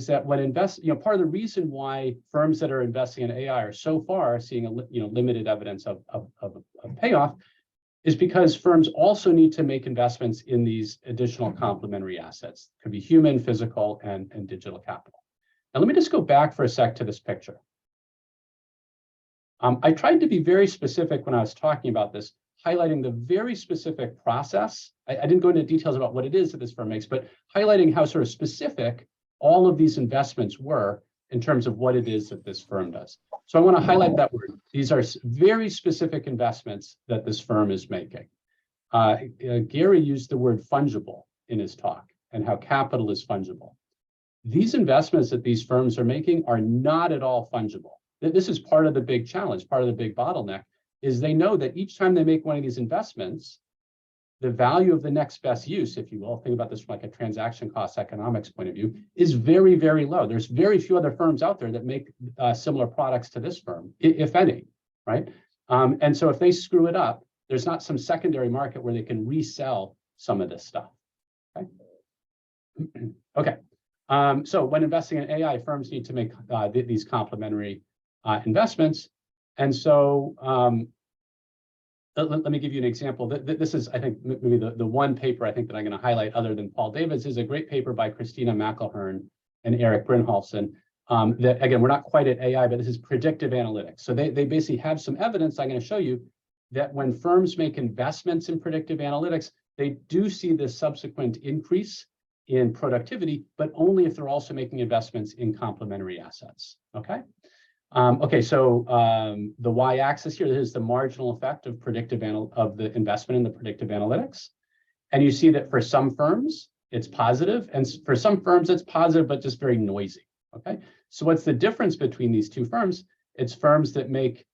that when part of the reason why firms that are investing in AI are so far seeing limited evidence of payoff is because firms also need to make investments in these additional complementary assets. It could be human, physical, and digital capital. Now, let me just go back for a sec to this picture. I tried to be very specific when I was talking about this, highlighting the very specific process. I didn't go into details about what it is that this firm makes, but highlighting how sort of specific all of these investments were in terms of what it is that this firm does. So I want to highlight that word. These are very specific investments that this firm is making. Gary used the word fungible in his talk and how capital is fungible. These investments that these firms are making are not at all fungible. This is part of the big challenge, part of the big bottleneck, is they know that each time they make one of these investments, the value of the next best use, if you will, think about this from like a transaction cost economics point of view, is very, very low. There's very few other firms out there that make similar products to this firm, if any, right? And so if they screw it up, there's not some secondary market where they can resell some of this stuff, okay? Okay, so when investing in AI, firms need to make these complementary investments. And so let me give you an example. This is, I think, maybe the one paper I think that I'm going to highlight other than Paul David's is a great paper by Christina McElhern and Eric Brynjolfsson. That, again, we're not quite at AI, but this is predictive analytics. So they basically have some evidence I'm going to show you that when firms make investments in predictive analytics, they do see this subsequent increase in productivity, but only if they're also making investments in complementary assets, okay? Okay, so the y-axis here is the marginal effect of the investment in the predictive analytics. And you see that for some firms, it's positive, and for some firms, it's positive, but just very noisy, okay? So what's the difference between these two firms? It's firms that make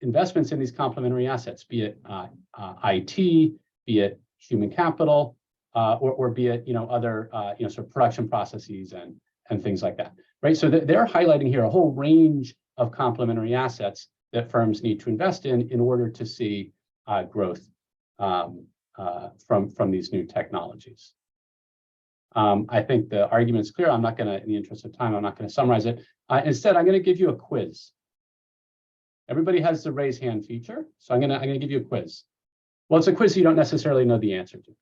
investments in these complementary assets, be it IT, be it human capital, or be it other sort of production processes and things like that, right? So they're highlighting here a whole range of complementary assets that firms need to invest in order to see growth from these new technologies. I think the argument's clear. I'm not going to, in the interest of time, I'm not going to summarize it. Instead, I'm going to give you a quiz. Everybody has the raise hand feature, so I'm going to give you a quiz. Well, it's a quiz you don't necessarily know the answer to.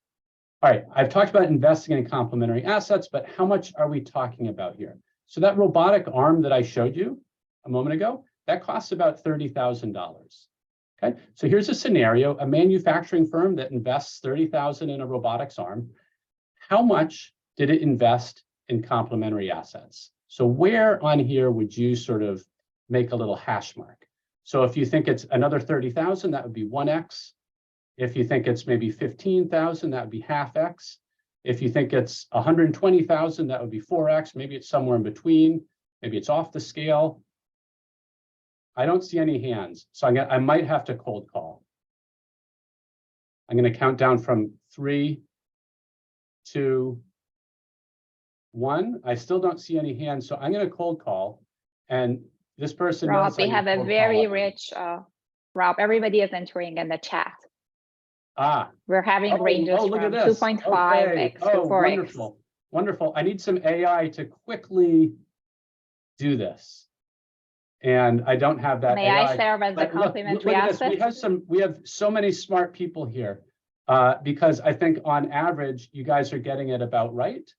All right, I've talked about investing in complementary assets, but how much are we talking about here? So that robotic arm that I showed you a moment ago, that costs about $30,000. Okay, so here's a scenario, a manufacturing firm that invests $30,000 in a robotics arm. How much did it invest in complementary assets? So where on here would you sort of make a little hash mark? So if you think it's another 30,000, that would be 1x. If you think it's maybe 15,000, that would be half X. If you think it's 120,000, that would be 4X. Maybe it's somewhere in between. Maybe it's off the scale. I don't see any hands, so I might have to cold call. I'm going to count down from 3, 2, 1. I still don't see any hands, so I'm going to cold call. And this person Rob, knows we have a very rich, Rob, everybody is entering in the chat. We're having ranges from 2.5x to 4x. Wonderful, wonderful. I need some AI to quickly do this. And I don't have that. May I serve as the complementary asset? We have so many smart people here because I think on average, you guys are getting it about right.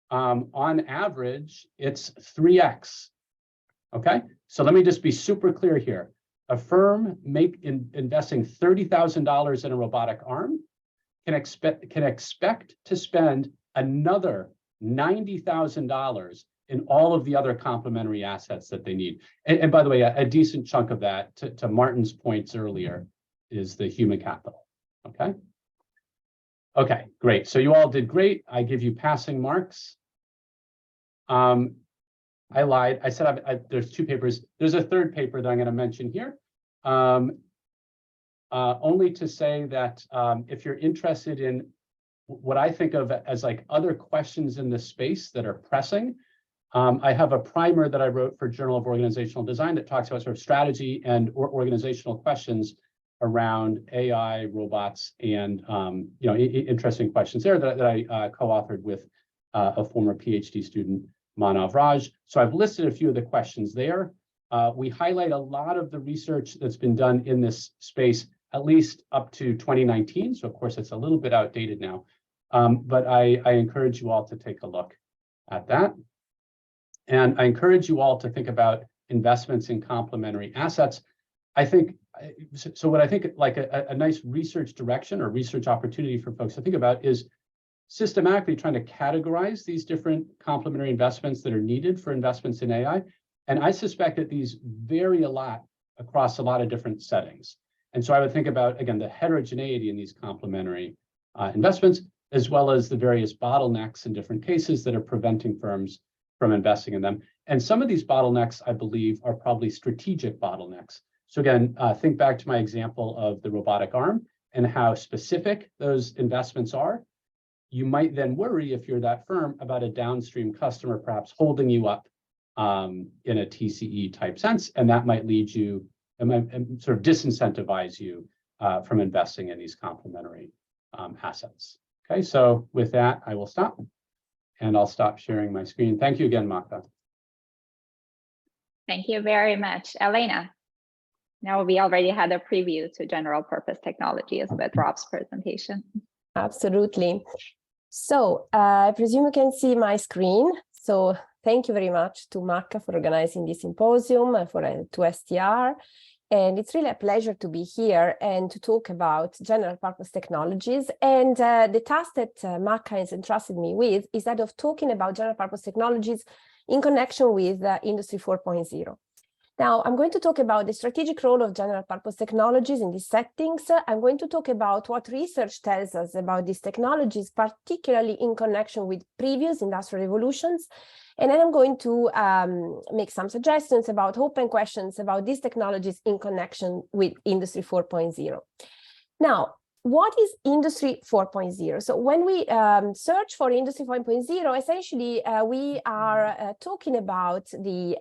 On average, it's 3x. Okay, so let me just be super clear here. A firm investing $30,000 in a robotic arm can expect to spend another $90,000 in all of the other complementary assets that they need. And by the way, a decent chunk of that, to Martin's points earlier, is the human capital. Okay. Okay, great. So you all did great. I give you passing marks. I lied. I said there's 2 papers. There's a third paper that I'm going to mention here. Only to say that if you're interested in what I think of as like other questions in this space that are pressing, I have a primer that I wrote for Journal of Organizational Design that talks about sort of strategy and organizational questions around AI, robots, and interesting questions there that I co-authored with a former PhD student, Manav Raj. So I've listed a few of the questions there. We highlight a lot of the research that's been done in this space, at least up to 2019. So of course, it's a little bit outdated now, but I encourage you all to take a look at that. And I encourage you all to think about investments in complementary assets. I think, so what I think like a nice research direction or research opportunity for folks to think about is systematically trying to categorize these different complementary investments that are needed for investments in AI. And I suspect that these vary a lot across a lot of different settings. And so I would think about, again, the heterogeneity in these complementary investments, as well as the various bottlenecks in different cases that are preventing firms from investing in them. And some of these bottlenecks, I believe, are probably strategic bottlenecks. So again, think back to my example of the robotic arm and how specific those investments are. You might then worry, if you're that firm, about a downstream customer perhaps holding you up in a TCE type sense, and that might lead you and sort of disincentivize you from investing in these complementary assets. Okay, so with that, I will stop, and I'll stop sharing my screen. Thank you again, Maka. Thank you very much, Elena. Now we already had a preview to general purpose technologies with Rob's presentation. Absolutely. So I presume you can see my screen. So thank you very much to Maka for organizing this symposium, to STR. And it's really a pleasure to be here and to talk about general purpose technologies. And the task that Maka has entrusted me with is that of talking about general purpose technologies in connection with Industry 4.0. Now, I'm going to talk about the strategic role of general purpose technologies in these settings. I'm going to talk about what research tells us about these technologies, particularly in connection with previous industrial revolutions. And then I'm going to make some suggestions about open questions about these technologies in connection with Industry 4.0. Now, what is Industry 4.0? So when we search for Industry 4.0, essentially we are talking about the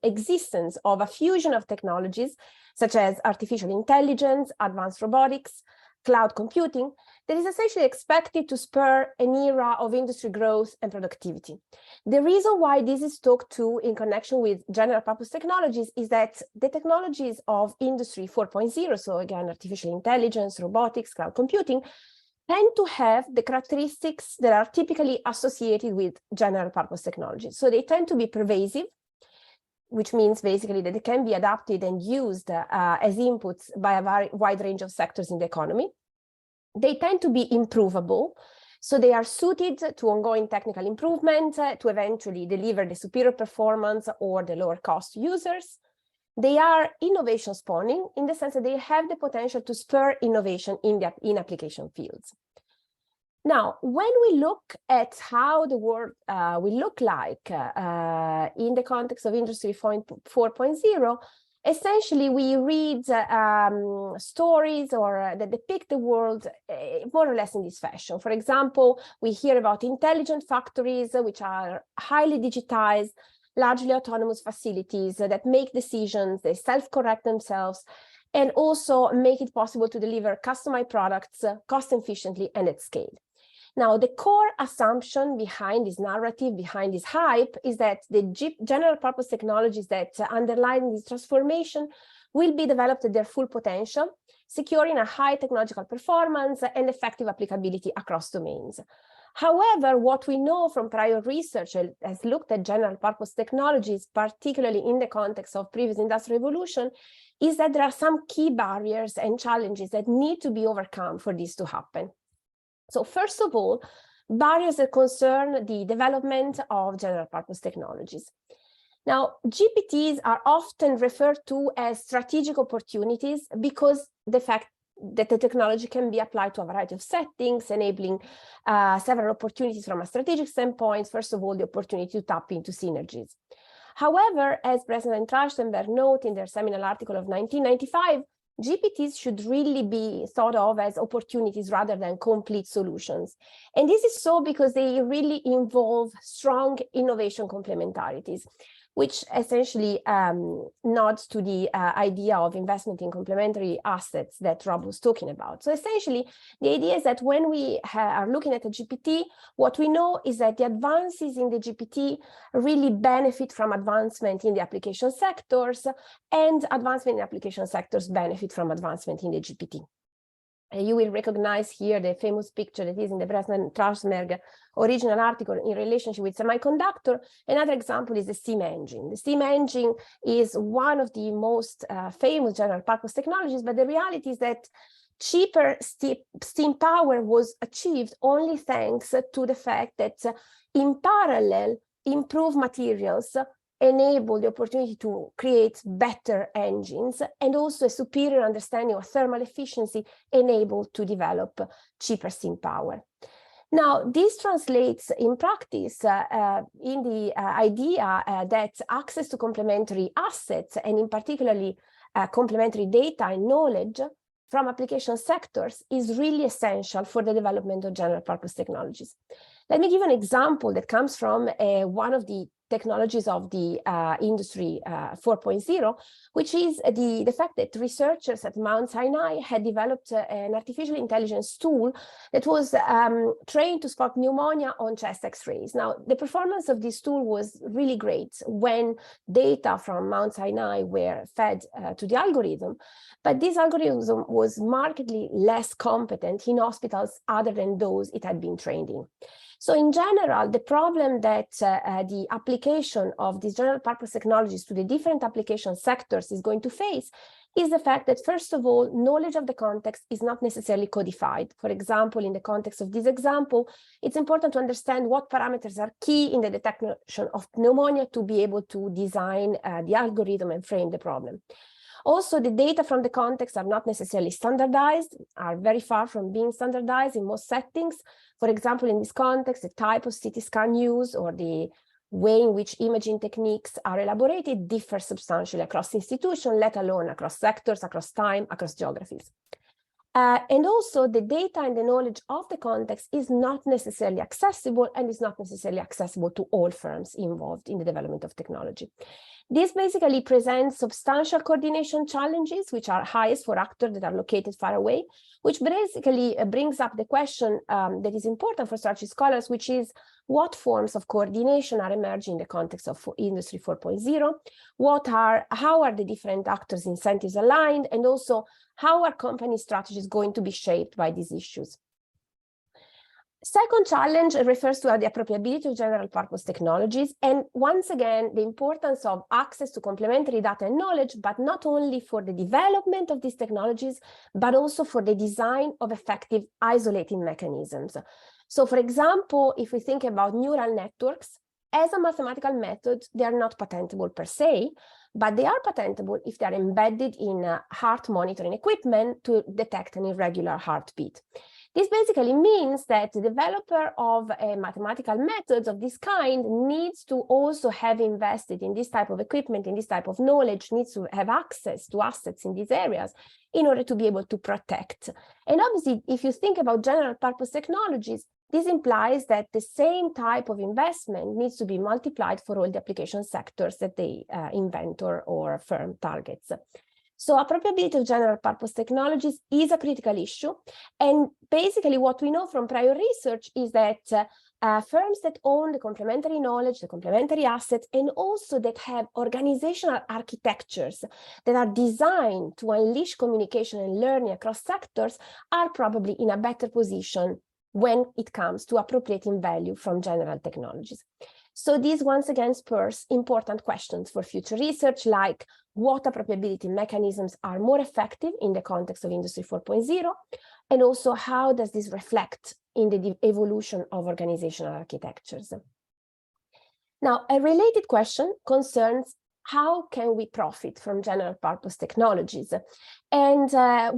existence of a fusion of technologies such as artificial intelligence, advanced robotics, cloud computing, that is essentially expected to spur an era of industry growth and productivity. The reason why this is talked to in connection with general purpose technologies is that the technologies of Industry 4.0, so again, artificial intelligence, robotics, cloud computing, tend to have the characteristics that are typically associated with general purpose technologies. So they tend to be pervasive, which means basically that they can be adapted and used as inputs by a wide range of sectors in the economy. They tend to be improvable, so they are suited to ongoing technical improvement to eventually deliver the superior performance or the lower cost to users. They are innovation spawning in the sense that they have the potential to spur innovation in application fields. Now, when we look at how the world will look like in the context of Industry 4.0, essentially we read stories that depict the world more or less in this fashion. For example, we hear about intelligent factories, which are highly digitized, largely autonomous facilities that make decisions, they self-correct themselves, and also make it possible to deliver customized products cost efficiently and at scale. Now, the core assumption behind this narrative, behind this hype, is that the general purpose technologies that underline this transformation will be developed at their full potential, securing a high technological performance and effective applicability across domains. However, what we know from prior research has looked at general purpose technologies, particularly in the context of previous industrial revolution, is that there are some key barriers and challenges that need to be overcome for this to happen. So first of all, barriers that concern the development of general purpose technologies. Now, GPTs are often referred to as strategic opportunities because that the technology can be applied to a variety of settings, enabling several opportunities from a strategic standpoint. First of all, the opportunity to tap into synergies. However, as President Trachtenberg noted in their seminal article of 1995, GPTs should really be thought of as opportunities rather than complete solutions. And this is so because they really involve strong innovation complementarities, which essentially nods to the idea of investment in complementary assets that Rob was talking about. So essentially, the idea is that when we are looking at a GPT, what we know is that the advances in the GPT really benefit from advancement in the application sectors, and advancement in application sectors benefit from advancement in the GPT. You will recognize here the famous picture that is in the President Trachtenberg original article in relationship with semiconductor. Another example is the steam engine. The steam engine is one of the most famous general purpose technologies, but the reality is that cheaper steam power was achieved only thanks to the fact that in parallel, improved materials enable the opportunity to create better engines, and also a superior understanding of thermal efficiency enabled to develop cheaper steam power. Now, this translates in practice in the idea that access to complementary assets, and in particularly complementary data and knowledge from application sectors, is really essential for the development of general purpose technologies. Let me give an example that comes from one of the technologies of the industry 4.0, which is the fact that researchers at Mount Sinai had developed an artificial intelligence tool that was trained to spot pneumonia on chest x-rays. Now, the performance of this tool was really great when data from Mount Sinai were fed to the algorithm, but this algorithm was markedly less competent in hospitals other than those it had been trained in. So in general, the problem that the application of these general purpose technologies to the different application sectors is going to face is the fact that, first of all, knowledge of the context is not necessarily codified. For example, in the context of this example, it's important to understand what parameters are key in the detection of pneumonia to be able to design the algorithm and frame the problem. Also, the data from the context are not necessarily standardized, are very far from being standardized in most settings. For example, in this context, the type of CT scan used or the way in which imaging techniques are elaborated differ substantially across institutions, let alone across sectors, across time, across geographies. And also, the data and the knowledge of the context is not necessarily accessible, and is not necessarily accessible to all firms involved in the development of technology. This basically presents substantial coordination challenges, which are highest for actors that are located far away, which basically brings up the question that is important for strategy scholars, which is what forms of coordination are emerging in the context of Industry 4.0? How are the different actors' incentives aligned? And also, how are company strategies going to be shaped by these issues? Second challenge refers to the appropriability of general purpose technologies. And once again, the importance of access to complementary data and knowledge, but not only for the development of these technologies, but also for the design of effective isolating mechanisms. So for example, if we think about neural networks, as a mathematical method, they are not patentable per se, but they are patentable if they are embedded in heart monitoring equipment to detect an irregular heartbeat. This basically means that the developer of mathematical methods of this kind needs to also have invested in this type of equipment, in this type of knowledge, needs to have access to assets in these areas in order to be able to protect. And obviously, if you think about general purpose technologies, this implies that the same type of investment needs to be multiplied for all the application sectors that the inventor or firm targets. So appropriability of general purpose technologies is a critical issue. And basically what we know from prior research is that firms that own the complementary knowledge, the complementary assets, and also that have organizational architectures that are designed to unleash communication and learning across sectors are probably in a better position when it comes to appropriating value from general technologies. So this once again spurs important questions for future research, like what appropriability mechanisms are more effective in the context of Industry 4.0, and also how does this reflect in the evolution of organizational architectures. Now, a related question concerns how can we profit from general purpose technologies? And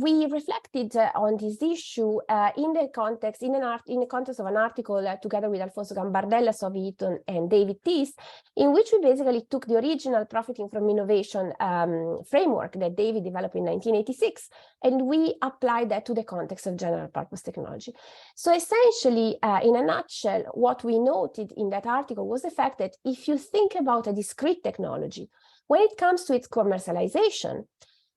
we reflected on this issue in the context of an article together with Alfonso Gambardella, Sophie Eaton, and David Teese, in which we basically took the original profiting from innovation framework that David developed in 1986, and we applied that to the context of general purpose technology. So essentially, in a nutshell, what we noted in that article was the fact that if you think about a discrete technology, when it comes to its commercialization,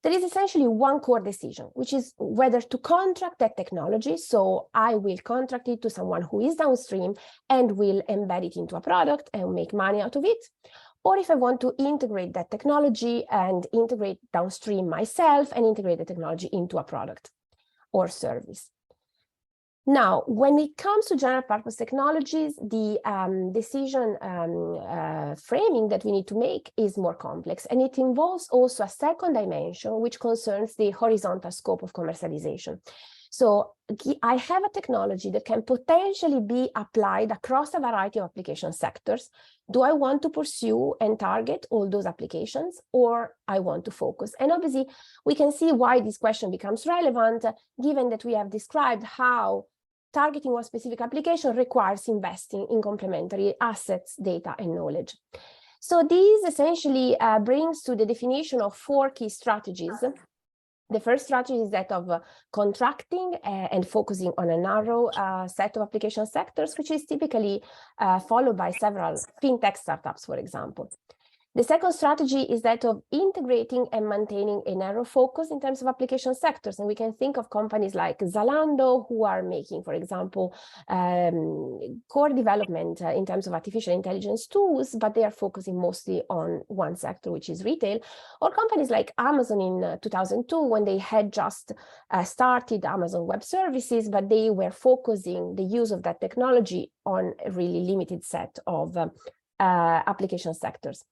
there is essentially one core decision, which is whether to contract that technology. So I will contract it to someone who is downstream and will embed it into a product and make money out of it. Or if I want to integrate that technology and integrate downstream myself and integrate the technology into a product or service. Now, when it comes to general purpose technologies, the decision framing that we need to make is more complex, and it involves also a second dimension, which concerns the horizontal scope of commercialization. So I have a technology that can potentially be applied across a variety of application sectors. Do I want to pursue and target all those applications, or I want to focus? And obviously, we can see why this question becomes relevant, given that we have described how targeting one specific application requires investing in complementary assets, data, and knowledge. So this essentially brings to the definition of 4 key strategies. The first strategy is that of contracting and focusing on a narrow set of application sectors, which is typically followed by several fintech startups, for example. The second strategy is that of integrating and maintaining a narrow focus in terms of application sectors. And we can think of companies like Zalando, who are making, for example, core development in terms of artificial intelligence tools, but they are focusing mostly on one sector, which is retail. Or companies like Amazon in 2002, when they had just started Amazon Web Services, but they were focusing the use of that technology on a really limited set of application sectors.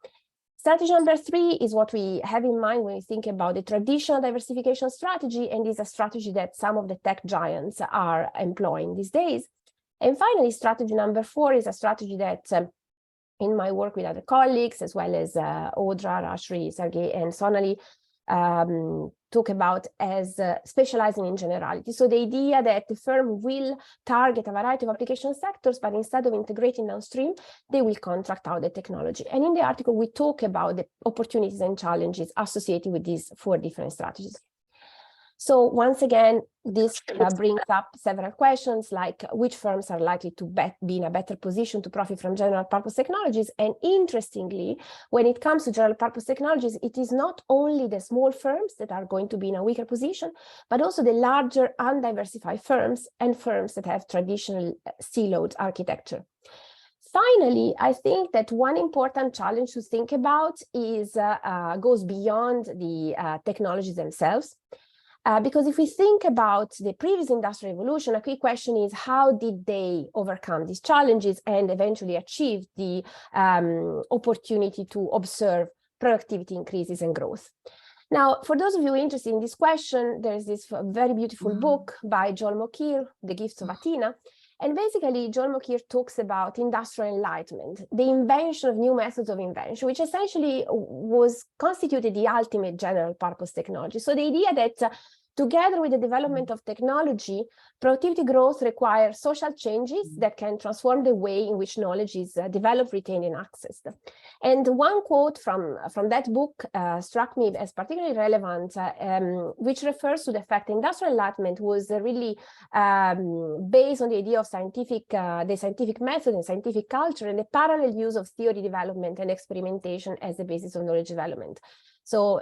Strategy number 3 is what we have in mind when we think about the traditional diversification strategy, and is a strategy that some of the tech giants are employing these days. And finally, strategy number 4 is a strategy that in my work with other colleagues, as well as Audra, Rashri, Sergey, and Sonali, talk about as specializing in generality. So the idea that the firm will target a variety of application sectors, but instead of integrating downstream, they will contract out the technology. And in the article, we talk about the opportunities and challenges associated with these 4 different strategies. So once again, this brings up several questions, like which firms are likely to be in a better position to profit from general purpose technologies. And interestingly, when it comes to general purpose technologies, it is not only the small firms that are going to be in a weaker position, but also the larger undiversified firms and firms that have traditional siloed architecture. Finally, I think that one important challenge to think about is goes beyond the technologies themselves. Because if we think about the previous industrial revolution, a key question is how did they overcome these challenges and eventually achieve the opportunity to observe productivity increases and growth. Now, for those of you interested in this question, there is this very beautiful book by Joel Mokyr, The Gifts of Athena. And basically, Joel Mokyr talks about industrial enlightenment, the invention of new methods of invention, which essentially was constituted the ultimate general purpose technology. So the idea that together with the development of technology, productivity growth requires social changes that can transform the way in which knowledge is developed, retained, and accessed. And one quote from that book struck me as particularly relevant, which refers to the fact that industrial enlightenment was really based on the idea of the scientific method and scientific culture, and the parallel use of theory development and experimentation as the basis of knowledge development. So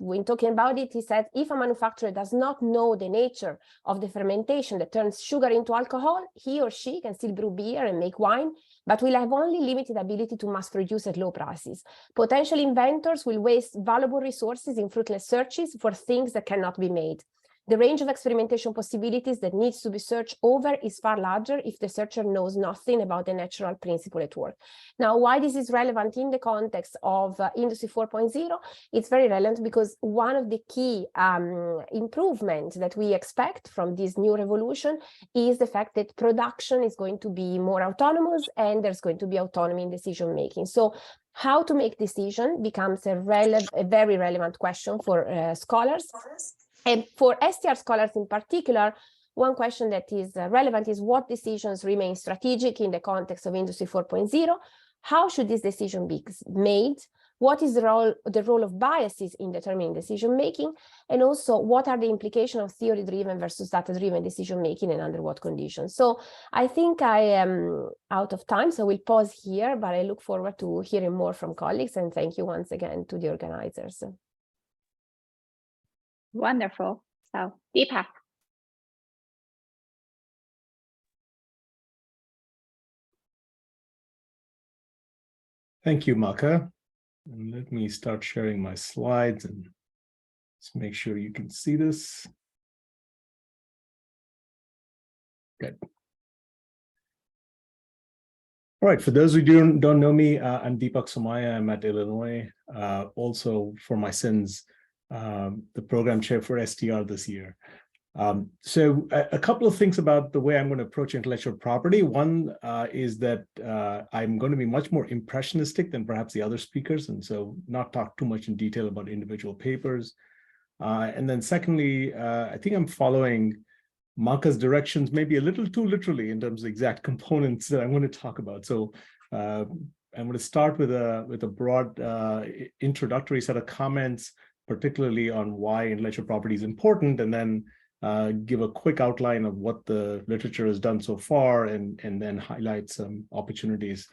when talking about it, he said, if a manufacturer does not know the nature of the fermentation that turns sugar into alcohol, he or she can still brew beer and make wine, but will have only limited ability to mass produce at low prices. Potential inventors will waste valuable resources in fruitless searches for things that cannot be made. The range of experimentation possibilities that needs to be searched over is far larger if the searcher knows nothing about the natural principle at work. Now, why this is relevant in the context of Industry 4.0? It's very relevant because one of the key improvements that we expect from this new revolution is the fact that production is going to be more autonomous and there's going to be autonomy in decision making. So how to make decision becomes a very relevant question for scholars. And for STR scholars in particular, one question that is relevant is what decisions remain strategic in the context of Industry 4.0? How should this decision be made? What is the role of biases in determining decision making? And also, what are the implications of theory-driven versus data-driven decision making and under what conditions? So I think I am out of time, so we'll pause here, but I look forward to hearing more from colleagues, and thank you once again to the organizers. Wonderful. So, Deepak. Thank you, Maka. And let me start sharing my slides and let's make sure you can see this. Good. All right, for those who don't know me, I'm Deepak Somaya. I'm at Illinois. Also, for my sins, the program chair for STR this year. So a couple of things about the way I'm going to approach intellectual property. One is that I'm going to be much more impressionistic than perhaps the other speakers, and so not talk too much in detail about individual papers. And then secondly, I think I'm following Maka's directions maybe a little too literally in terms of exact components that I'm going to talk about. So I'm going to start with a broad introductory set of comments, particularly on why intellectual property is important, and then give a quick outline of what the literature has done so far, and then highlight some opportunities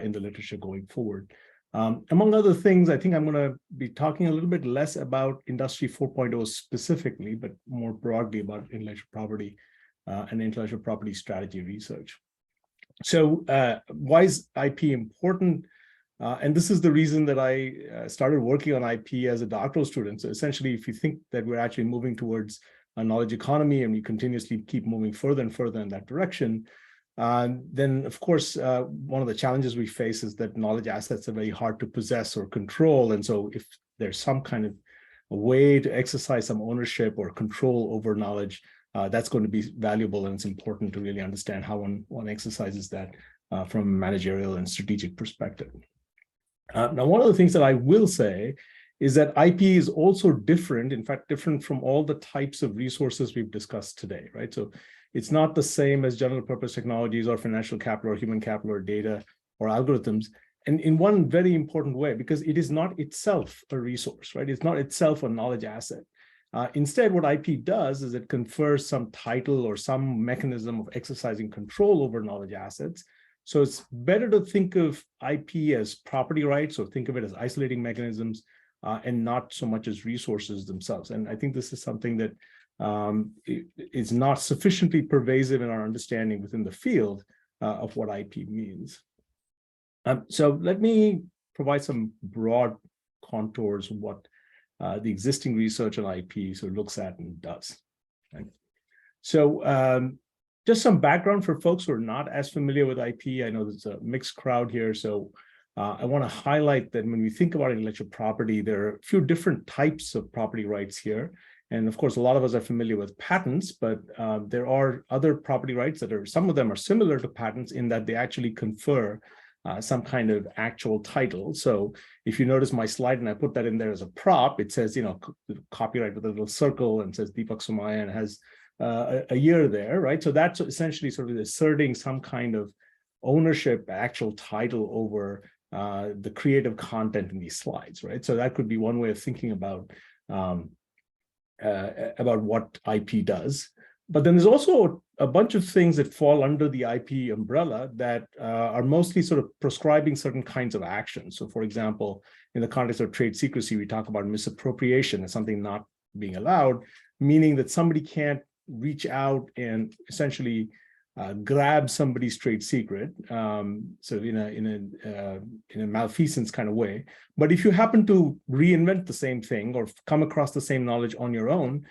in the literature going forward. Among other things, I think I'm going to be talking a little bit less about Industry 4.0 specifically, but more broadly about intellectual property and intellectual property strategy research. So why is IP important? And this is the reason that I started working on IP as a doctoral student. So essentially, if you think that we're actually moving towards a knowledge economy and we continuously keep moving further and further in that direction, then of course, one of the challenges we face is that knowledge assets are very hard to possess or control. And so if there's some kind of a way to exercise some ownership or control over knowledge, that's going to be valuable, and it's important to really understand how one exercises that from a managerial and strategic perspective. Now, one of the things that I will say is that IP is also different, in fact, different from all the types of resources we've discussed today, right? So it's not the same as general purpose technologies or financial capital or human capital or data or algorithms. And in one very important way, because it is not itself a resource, right? It's not itself a knowledge asset. Instead, what IP does is it confers some title or some mechanism of exercising control over knowledge assets. So it's better to think of IP as property rights, or think of it as isolating mechanisms, and not so much as resources themselves. And I think this is something that is not sufficiently pervasive in our understanding within the field of what IP means. So let me provide some broad contours of what the existing research on IP sort of looks at and does. Right? So just some background for folks who are not as familiar with IP. I know there's a mixed crowd here, so I want to highlight that when we think about intellectual property, there are a few different types of property rights here. And of course, a lot of us are familiar with patents, but there are other property rights that are, some of them are similar to patents in that they actually confer some kind of actual title. So if you notice my slide, and I put that in there as a prop, it says, you know, copyright with a little circle and says Deepak Somaya and has a year there, right? So that's essentially sort of asserting some kind of ownership, actual title over the creative content in these slides, right? So that could be one way of thinking about what IP does. But then there's also a bunch of things that fall under the IP umbrella that are mostly sort of prescribing certain kinds of actions. So for example, in the context of trade secrecy, we talk about misappropriation as something not being allowed, meaning that somebody can't reach out and essentially grab somebody's trade secret, so in a malfeasance kind of way. But if you happen to reinvent the same thing or come across the same knowledge on your own,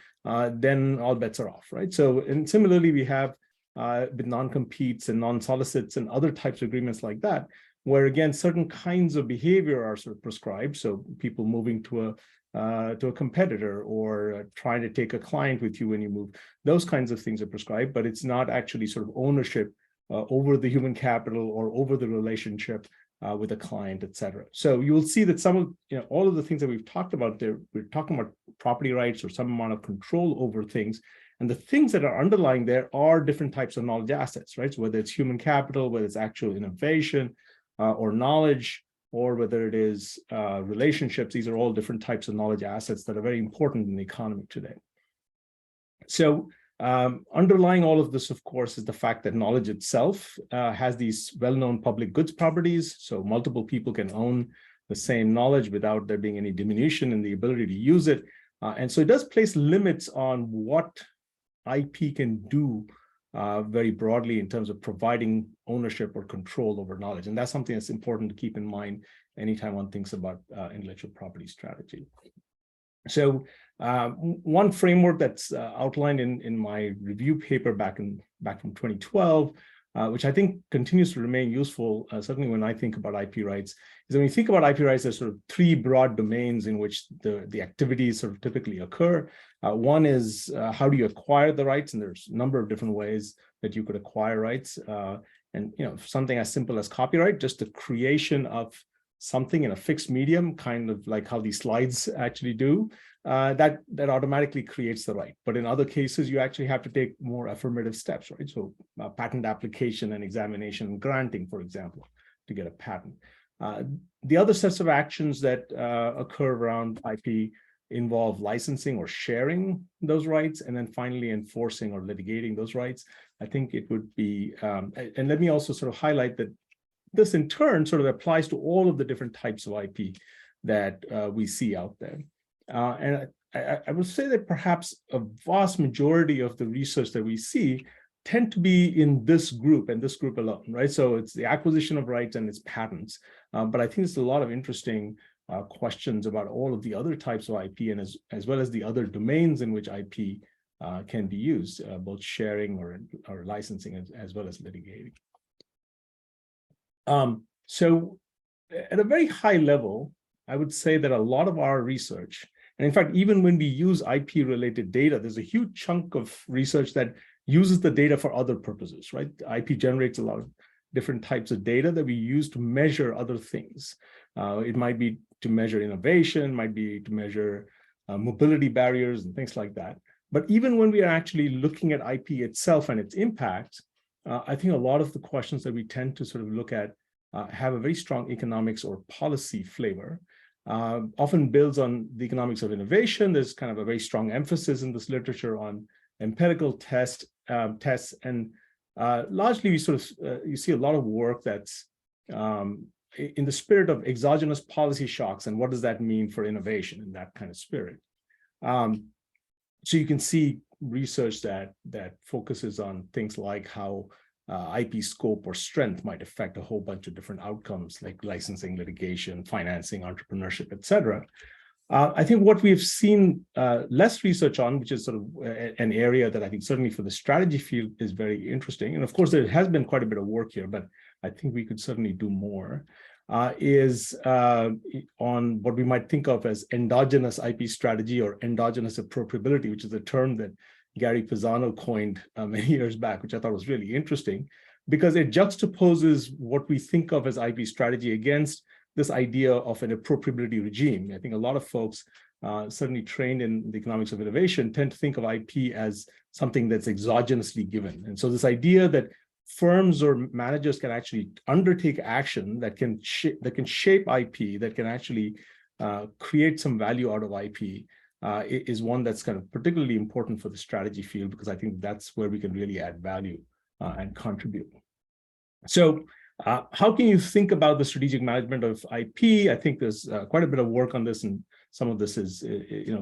then all bets are off, right? So, and similarly, we have with non-competes and non-solicits and other types of agreements like that, where again, certain kinds of behavior are sort of prescribed. So people moving to a competitor or trying to take a client with you when you move, those kinds of things are prescribed, but it's not actually sort of ownership over the human capital or over the relationship with a client, et cetera. So you will see that some of, all of the things that we've talked about there, we're talking about property rights or some amount of control over things. And the things that are underlying there are different types of knowledge assets, right? So whether it's human capital, whether it's actual innovation or knowledge, or whether it is relationships, these are all different types of knowledge assets that are very important in the economy today. So underlying all of this, of course, is the fact that knowledge itself has these well-known public goods properties. So multiple people can own the same knowledge without there being any diminution in the ability to use it. And so it does place limits on what IP can do very broadly in terms of providing ownership or control over knowledge. And that's something that's important to keep in mind anytime one thinks about intellectual property strategy. So one framework that's outlined in my review paper back from 2012, which I think continues to remain useful, certainly when I think about IP rights, is when you think about IP rights, there's sort of three broad domains in which the activities sort of typically occur. One is how do you acquire the rights? And there's a number of different ways that you could acquire rights. And something as simple as copyright, just the creation of something in a fixed medium, kind of like how these slides actually do, that automatically creates the right. But in other cases, you actually have to take more affirmative steps, right? So patent application and examination and granting, for example, to get a patent. The other sets of actions that occur around IP involve licensing or sharing those rights, and then finally enforcing or litigating those rights. I think it would be, and let me also sort of highlight that this in turn sort of applies to all of the different types of IP that we see out there. And I would say that perhaps a vast majority of the research that we see tend to be in this group and this group alone, right? So it's the acquisition of rights and its patents. But I think there's a lot of interesting questions about all of the other types of IP and as well as the other domains in which IP can be used, both sharing or licensing as well as litigating. So at a very high level, I would say that a lot of our research, and in fact, even when we use IP-related data, there's a huge chunk of research that uses the data for other purposes, right? IP generates a lot of different types of data that we use to measure other things. It might be to measure innovation, might be to measure mobility barriers and things like that. But even when we are actually looking at IP itself and its impact, I think a lot of the questions that we tend to sort of look at have a very strong economics or policy flavor. Often builds on the economics of innovation. There's kind of a very strong emphasis in this literature on empirical tests, and largely we sort of you see a lot of work that's in the spirit of exogenous policy shocks and what does that mean for innovation in that kind of spirit. So you can see research that focuses on things like how IP scope or strength might affect a whole bunch of different outcomes like licensing, litigation, financing, entrepreneurship, et cetera. I think what we've seen less research on, which is sort of an area that I think certainly for the strategy field is very interesting. And of course, there has been quite a bit of work here, but I think we could certainly do more, is on what we might think of as endogenous IP strategy or endogenous appropriability, which is a term that Gary Pisano coined many years back, which I thought was really interesting because it juxtaposes what we think of as IP strategy against this idea of an appropriability regime. I think a lot of folks certainly trained in the economics of innovation tend to think of IP as something that's exogenously given. And so this idea that firms or managers can actually undertake action that can shape IP, that can actually create some value out of IP, is one that's kind of particularly important for the strategy field, because I think that's where we can really add value and contribute. So how can you think about the strategic management of IP? I think there's quite a bit of work on this, and some of this is,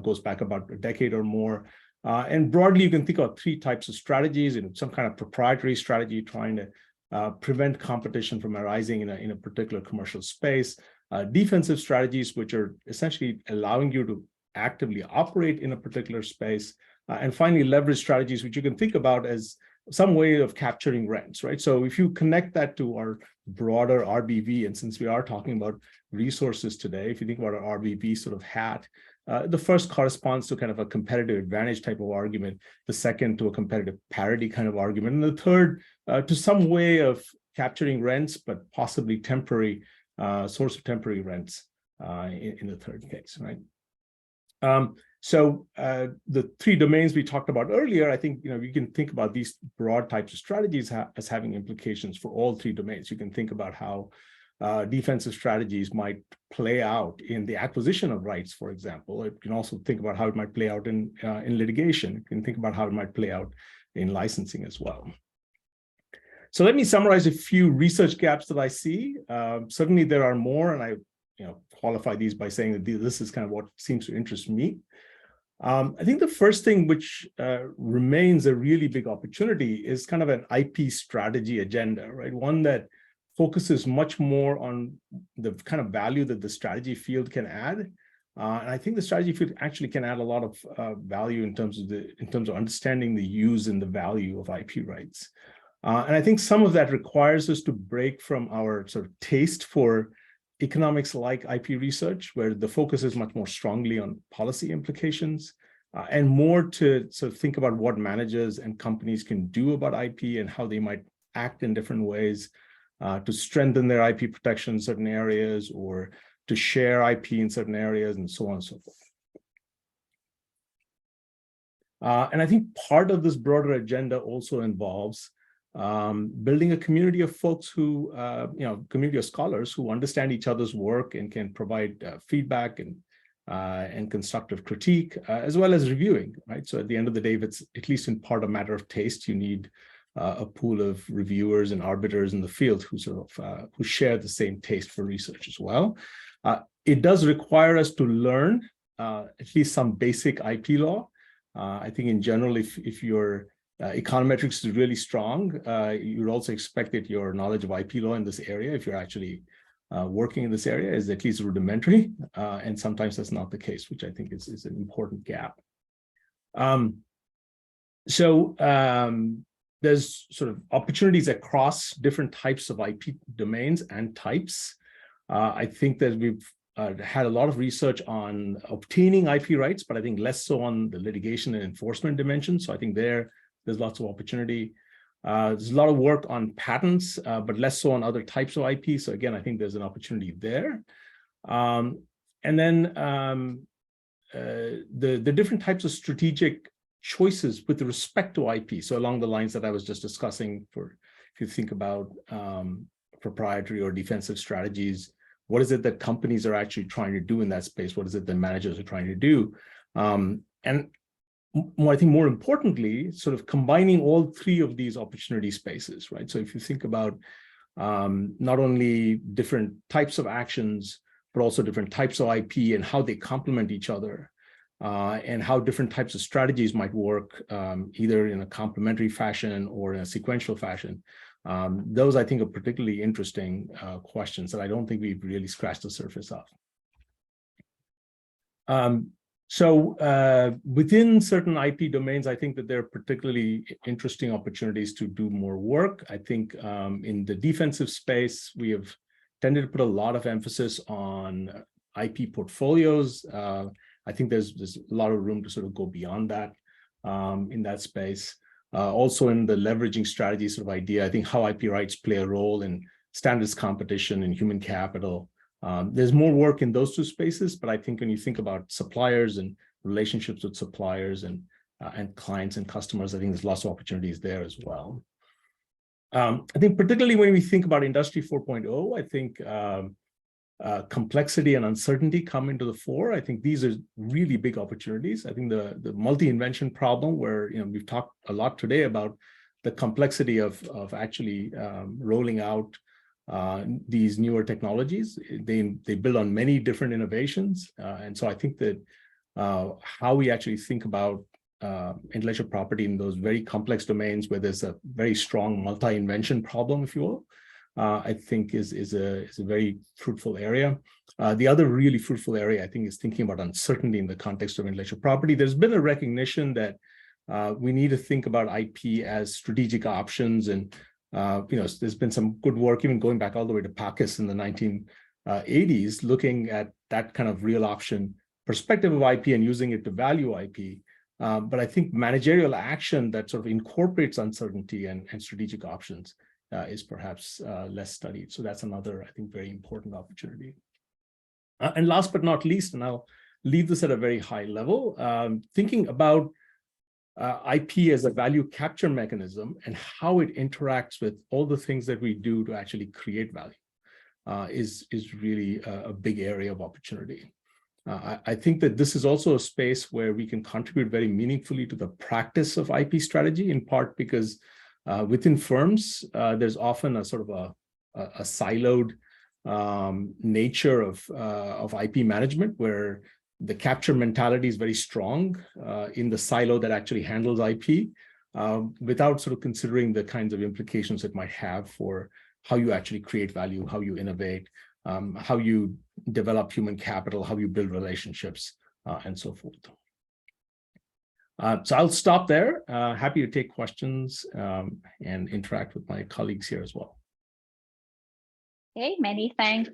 goes back about a decade or more. And broadly, you can think of three types of strategies, some kind of proprietary strategy trying to prevent competition from arising in a particular commercial space, defensive strategies, which are essentially allowing you to actively operate in a particular space, and finally leverage strategies, which you can think about as some way of capturing rents, right? So if you connect that to our broader RBV, and since we are talking about resources today, if you think about our RBV sort of hat, the first corresponds to kind of a competitive advantage type of argument, the second to a competitive parity kind of argument, and the third to some way of capturing rents, but possibly temporary source of temporary rents in the third case, right? So the three domains we talked about earlier, I think you can think about these broad types of strategies as having implications for all three domains. You can think about how defensive strategies might play out in the acquisition of rights, for example. You can also think about how it might play out in litigation. You can think about how it might play out in licensing as well. So let me summarize a few research gaps that I see. Certainly there are more, and I qualify these by saying that this is kind of what seems to interest me. I think the first thing which remains a really big opportunity is kind of an IP strategy agenda, right? One that focuses much more on the kind of value that the strategy field can add. And I think the strategy field actually can add a lot of value in terms of understanding the use and the value of IP rights. And I think some of that requires us to break from our sort of taste for economics-like IP research, where the focus is much more strongly on policy implications, and more to sort of think about what managers and companies can do about IP and how they might act in different ways to strengthen their IP protection in certain areas, or to share IP in certain areas, and so on and so forth. And I think part of this broader agenda also involves building a community of folks who, community of scholars who understand each other's work and can provide feedback and constructive critique, as well as reviewing, right? So at the end of the day, if it's at least in part a matter of taste, you need a pool of reviewers and arbiters in the field who sort of who share the same taste for research as well. It does require us to learn at least some basic IP law. I think in general, if your econometrics is really strong, you would also expect that your knowledge of IP law in this area, if you're actually working in this area, is at least rudimentary. And sometimes that's not the case, which I think is an important gap. There's sort of opportunities across different types of IP domains and types. I think that we've had a lot of research on obtaining IP rights, but I think less so on the litigation and enforcement dimension. So I think there's lots of opportunity. There's a lot of work on patents, but less so on other types of IP. So again, I think there's an opportunity there. And then the different types of strategic choices with respect to IP. So along the lines that I was just discussing, if you think about proprietary or defensive strategies, what is it that companies are actually trying to do in that space? What is it that managers are trying to do? And I think more importantly, sort of combining all three of these opportunity spaces, right? So if you think about not only different types of actions, but also different types of IP and how they complement each other, and how different types of strategies might work either in a complementary fashion or in a sequential fashion. Those I think are particularly interesting questions that I don't think we've really scratched the surface of. Within certain IP domains, I think that there are particularly interesting opportunities to do more work. I think in the defensive space, we have tended to put a lot of emphasis on IP portfolios. I think there's a lot of room to sort of go beyond that in that space. Also in the leveraging strategy sort of idea, I think how IP rights play a role in standards competition and human capital. There's more work in those two spaces, but I think when you think about suppliers and relationships with suppliers and clients and customers, I think there's lots of opportunities there as well. I think particularly when we think about Industry 4.0, I think complexity and uncertainty come into the fore. I think these are really big opportunities. I think the multi-invention problem, where we've talked a lot today about the complexity of actually rolling out these newer technologies. They build on many different innovations, and so I think that how we actually think about intellectual property in those very complex domains where there's a very strong multi-invention problem, if you will, I think is a very fruitful area. The other really fruitful area, I think, is thinking about uncertainty in the context of intellectual property. There's been a recognition that we need to think about IP as strategic options, and there's been some good work, even going back all the way to Pakis in the 1980s, looking at that kind of real option perspective of IP and using it to value IP. But I think managerial action that sort of incorporates uncertainty and strategic options is perhaps less studied. So that's another, I think, very important opportunity. And last but not least, and I'll leave this at a very high level, thinking about IP as a value capture mechanism and how it interacts with all the things that we do to actually create value is really a big area of opportunity. I think that this is also a space where we can contribute very meaningfully to the practice of IP strategy, in part because within firms, there's often a sort of a siloed nature of IP management, where the capture mentality is very strong in the silo that actually handles IP, without sort of considering the kinds of implications it might have for how you actually create value, how you innovate, how you develop human capital, how you build relationships, and so forth. So I'll stop there. Happy to take questions and interact with my colleagues here as well. Okay, many thanks.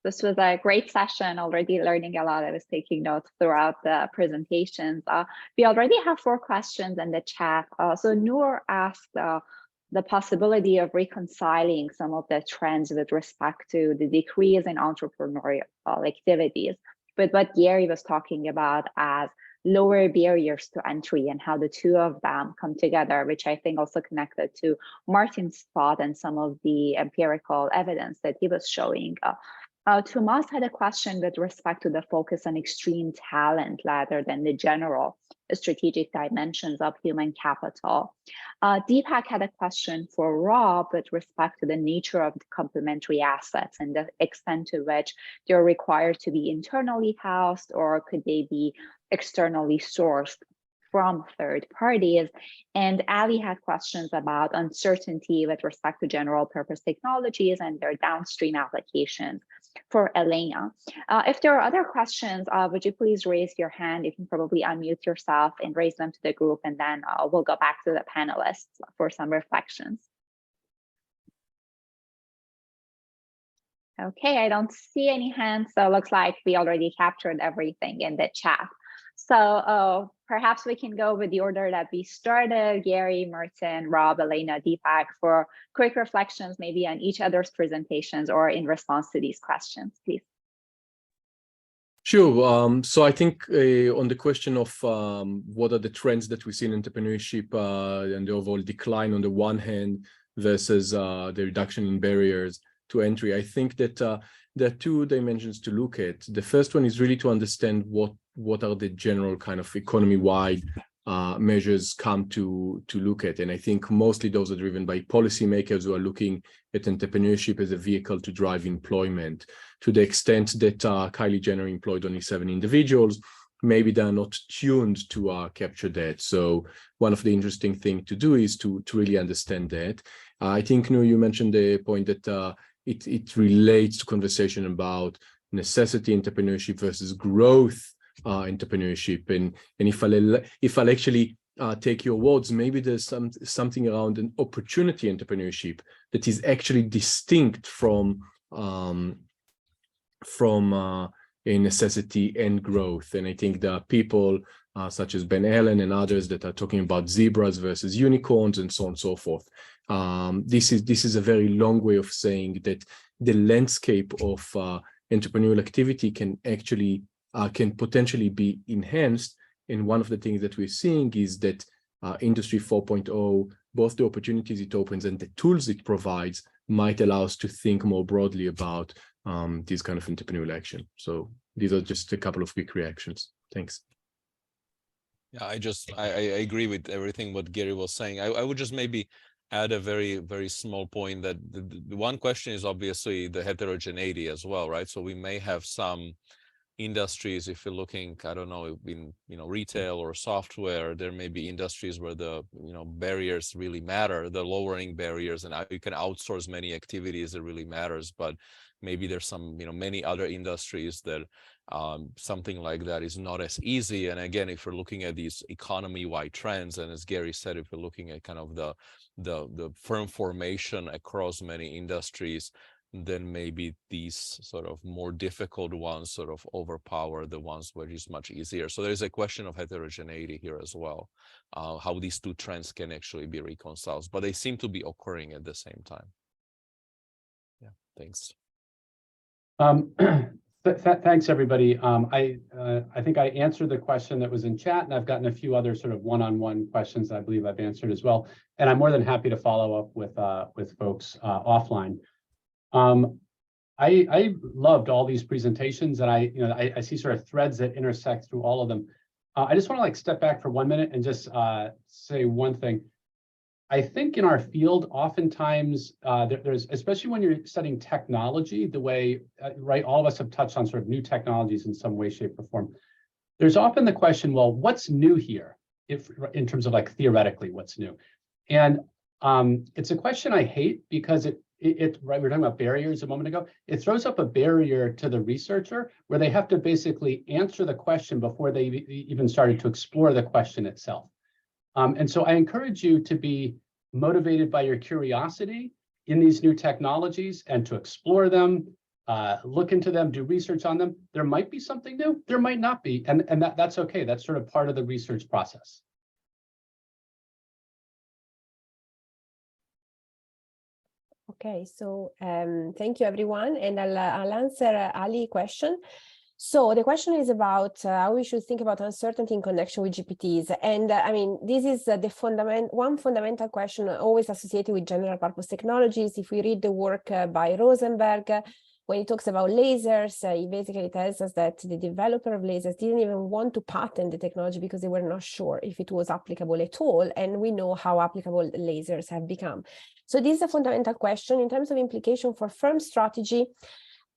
This was a great session, already learning a lot. I was taking notes throughout the presentations. We already have 4 questions in the chat. So Noor asked the possibility of reconciling some of the trends with respect to the decrease in entrepreneurial activities with what Gary was talking about as lower barriers to entry, and how the two of them come together, which I think also connected to Martin's thought and some of the empirical evidence that he was showing. Tomas had a question with respect to the focus on extreme talent rather than the general strategic dimensions of human capital. Deepak had a question for Rob with respect to the nature of the complementary assets and the extent to which they're required to be internally housed, or could they be externally sourced from third parties. And Ali had questions about uncertainty with respect to general purpose technologies and their downstream applications for Elena. If there are other questions, would you please raise your hand? You can probably unmute yourself and raise them to the group, and then we'll go back to the panelists for some reflections. Okay, I don't see any hands, so it looks like we already captured everything in the chat. So perhaps we can go with the order that we started: Gary, Martin, Rob, Elena, Deepak, for quick reflections, maybe on each other's presentations or in response to these questions, please. Sure. So I think on the question of what are the trends that we see in entrepreneurship and the overall decline on the one hand versus the reduction in barriers to entry, I think that there are 2 dimensions to look at. The first one is really to understand what are the general kind of economy-wide measures come to look at. And I think mostly those are driven by policymakers who are looking at entrepreneurship as a vehicle to drive employment. To the extent that Kylie Jenner employed only 7 individuals, maybe they're not tuned to capture that. So one of the interesting things to do is to really understand that. I think, Noor, you mentioned the point that it relates to conversation about necessity entrepreneurship versus growth entrepreneurship. And if I'll actually take your words, maybe there's something around an opportunity entrepreneurship that is actually distinct from a necessity and growth. And I think there are people such as Ben Allen and others that are talking about zebras versus unicorns and so on and so forth. This is a very long way of saying that the landscape of entrepreneurial activity can actually can potentially be enhanced. And one of the things that we're seeing is that Industry 4.0, both the opportunities it opens and the tools it provides, might allow us to think more broadly about this kind of entrepreneurial action. So these are just a couple of quick reactions. Thanks. Yeah, I agree with everything what Gary was saying. I would just maybe add a very, very small point that the one question is obviously the heterogeneity as well, right? So we may have some industries, if you're looking, I don't know, in retail or software, there may be industries where the barriers really matter, the lowering barriers, and you can outsource many activities that really matters. But maybe there's some many other industries that something like that is not as easy. And again, if we're looking at these economy-wide trends, and as Gary said, if we're looking at kind of the firm formation across many industries, then maybe these sort of more difficult ones sort of overpower the ones where it's much easier. So there's a question of heterogeneity here as well, how these two trends can actually be reconciled, but they seem to be occurring at the same time. Yeah, thanks. Thanks, everybody. I think I answered the question that was in chat, and I've gotten a few other sort of one-on-one questions that I believe I've answered as well. And I'm more than happy to follow up with folks offline. I loved all these presentations, and I see sort of threads that intersect through all of them. I just want to step back for 1 minute and just say one thing. I think in our field, oftentimes there's, especially when you're studying technology, the way, right, all of us have touched on sort of new technologies in some way, shape, or form. There's often the question, well, what's new here? If in terms of theoretically, what's new? And it's a question I hate because right, we were talking about barriers a moment ago. It throws up a barrier to the researcher where they have to basically answer the question before they even started to explore the question itself. And so I encourage you to be motivated by your curiosity in these new technologies and to explore them, look into them, do research on them. There might be something new, there might not be, and that's okay. That's sort of part of the research process. Okay, so thank you, everyone. And I'll answer Ali's question. So the question is about how we should think about uncertainty in connection with GPTs. And I mean, this is one fundamental question always associated with general purpose technologies. If we read the work by Rosenberg, when he talks about lasers, he basically tells us that the developer of lasers didn't even want to patent the technology because they were not sure if it was applicable at all. And we know how applicable lasers have become. So this is a fundamental question. In terms of implication for firm strategy,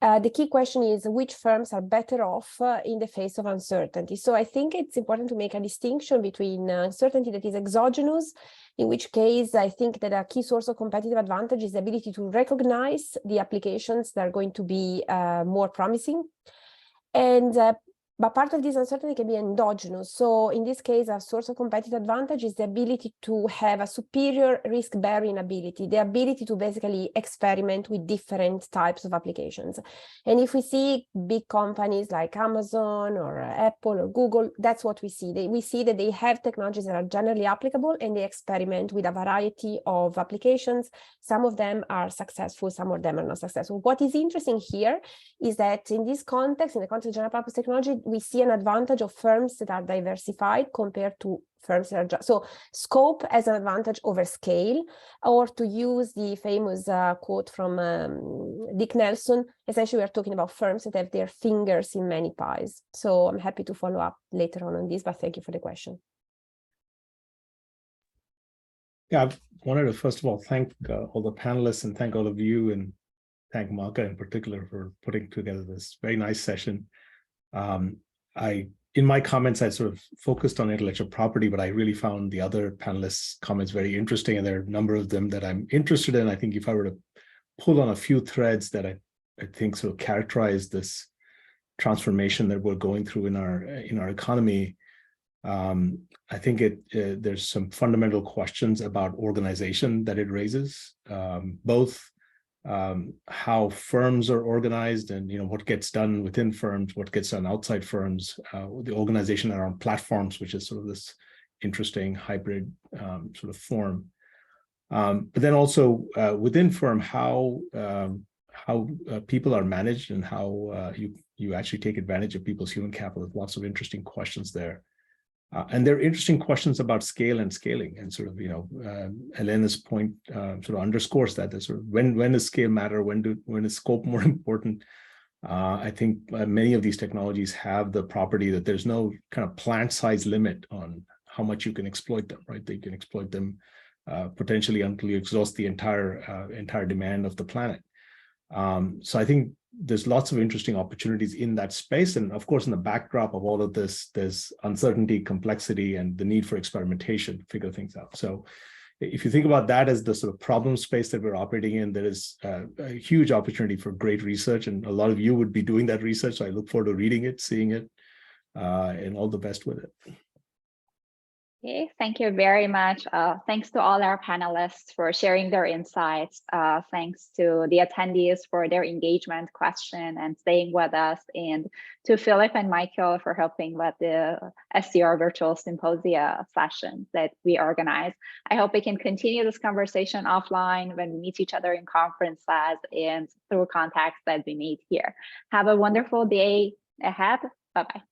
the key question is which firms are better off in the face of uncertainty. So I think it's important to make a distinction between uncertainty that is exogenous, in which case I think that a key source of competitive advantage is the ability to recognize the applications that are going to be more promising. And but part of this uncertainty can be endogenous. So in this case, a source of competitive advantage is the ability to have a superior risk-bearing ability, the ability to basically experiment with different types of applications. And if we see big companies like Amazon or Apple or Google, that's what we see. We see that they have technologies that are generally applicable and they experiment with a variety of applications. Some of them are successful, some of them are not successful. What is interesting here is that in this context, in the context of general purpose technology, we see an advantage of firms that are diversified compared to firms that are just, so scope as an advantage over scale, or to use the famous quote from Dick Nelson, essentially we're talking about firms that have their fingers in many pies. So I'm happy to follow up later on this, but thank you for the question. Yeah, I wanted to first of all thank all the panelists and thank all of you, and thank Marka in particular for putting together this very nice session. In my comments, I sort of focused on intellectual property, but I really found the other panelists' comments very interesting, and there are a number of them that I'm interested in. I think if I were to pull on a few threads that I think sort of characterize this transformation that we're going through in our economy, I think there's some fundamental questions about organization that it raises, both how firms are organized and what gets done within firms, what gets done outside firms, the organization around platforms, which is sort of this interesting hybrid sort of form. But then also within firm, how people are managed and how you actually take advantage of people's human capital. There's lots of interesting questions there. And there are interesting questions about scale and scaling, and sort of, Elena's point sort of underscores that. There's sort of when does scale matter? When is scope more important? I think many of these technologies have the property that there's no kind of plant size limit on how much you can exploit them, right? They can exploit them potentially until you exhaust the entire demand of the planet. So I think there's lots of interesting opportunities in that space. And of course, in the backdrop of all of this, there's uncertainty, complexity, and the need for experimentation to figure things out. So if you think about that as the sort of problem space that we're operating in, there is a huge opportunity for great research. And a lot of you would be doing that research. So I look forward to reading it, seeing it, and all the best with it. Okay, thank you very much. Thanks to all our panelists for sharing their insights. Thanks to the attendees for their engagement, question, and staying with us. And to Philip and Michael for helping with the STR virtual symposia sessions that we organize. I hope we can continue this conversation offline when we meet each other in conferences and through contacts that we made here. Have a wonderful day ahead. Bye-bye.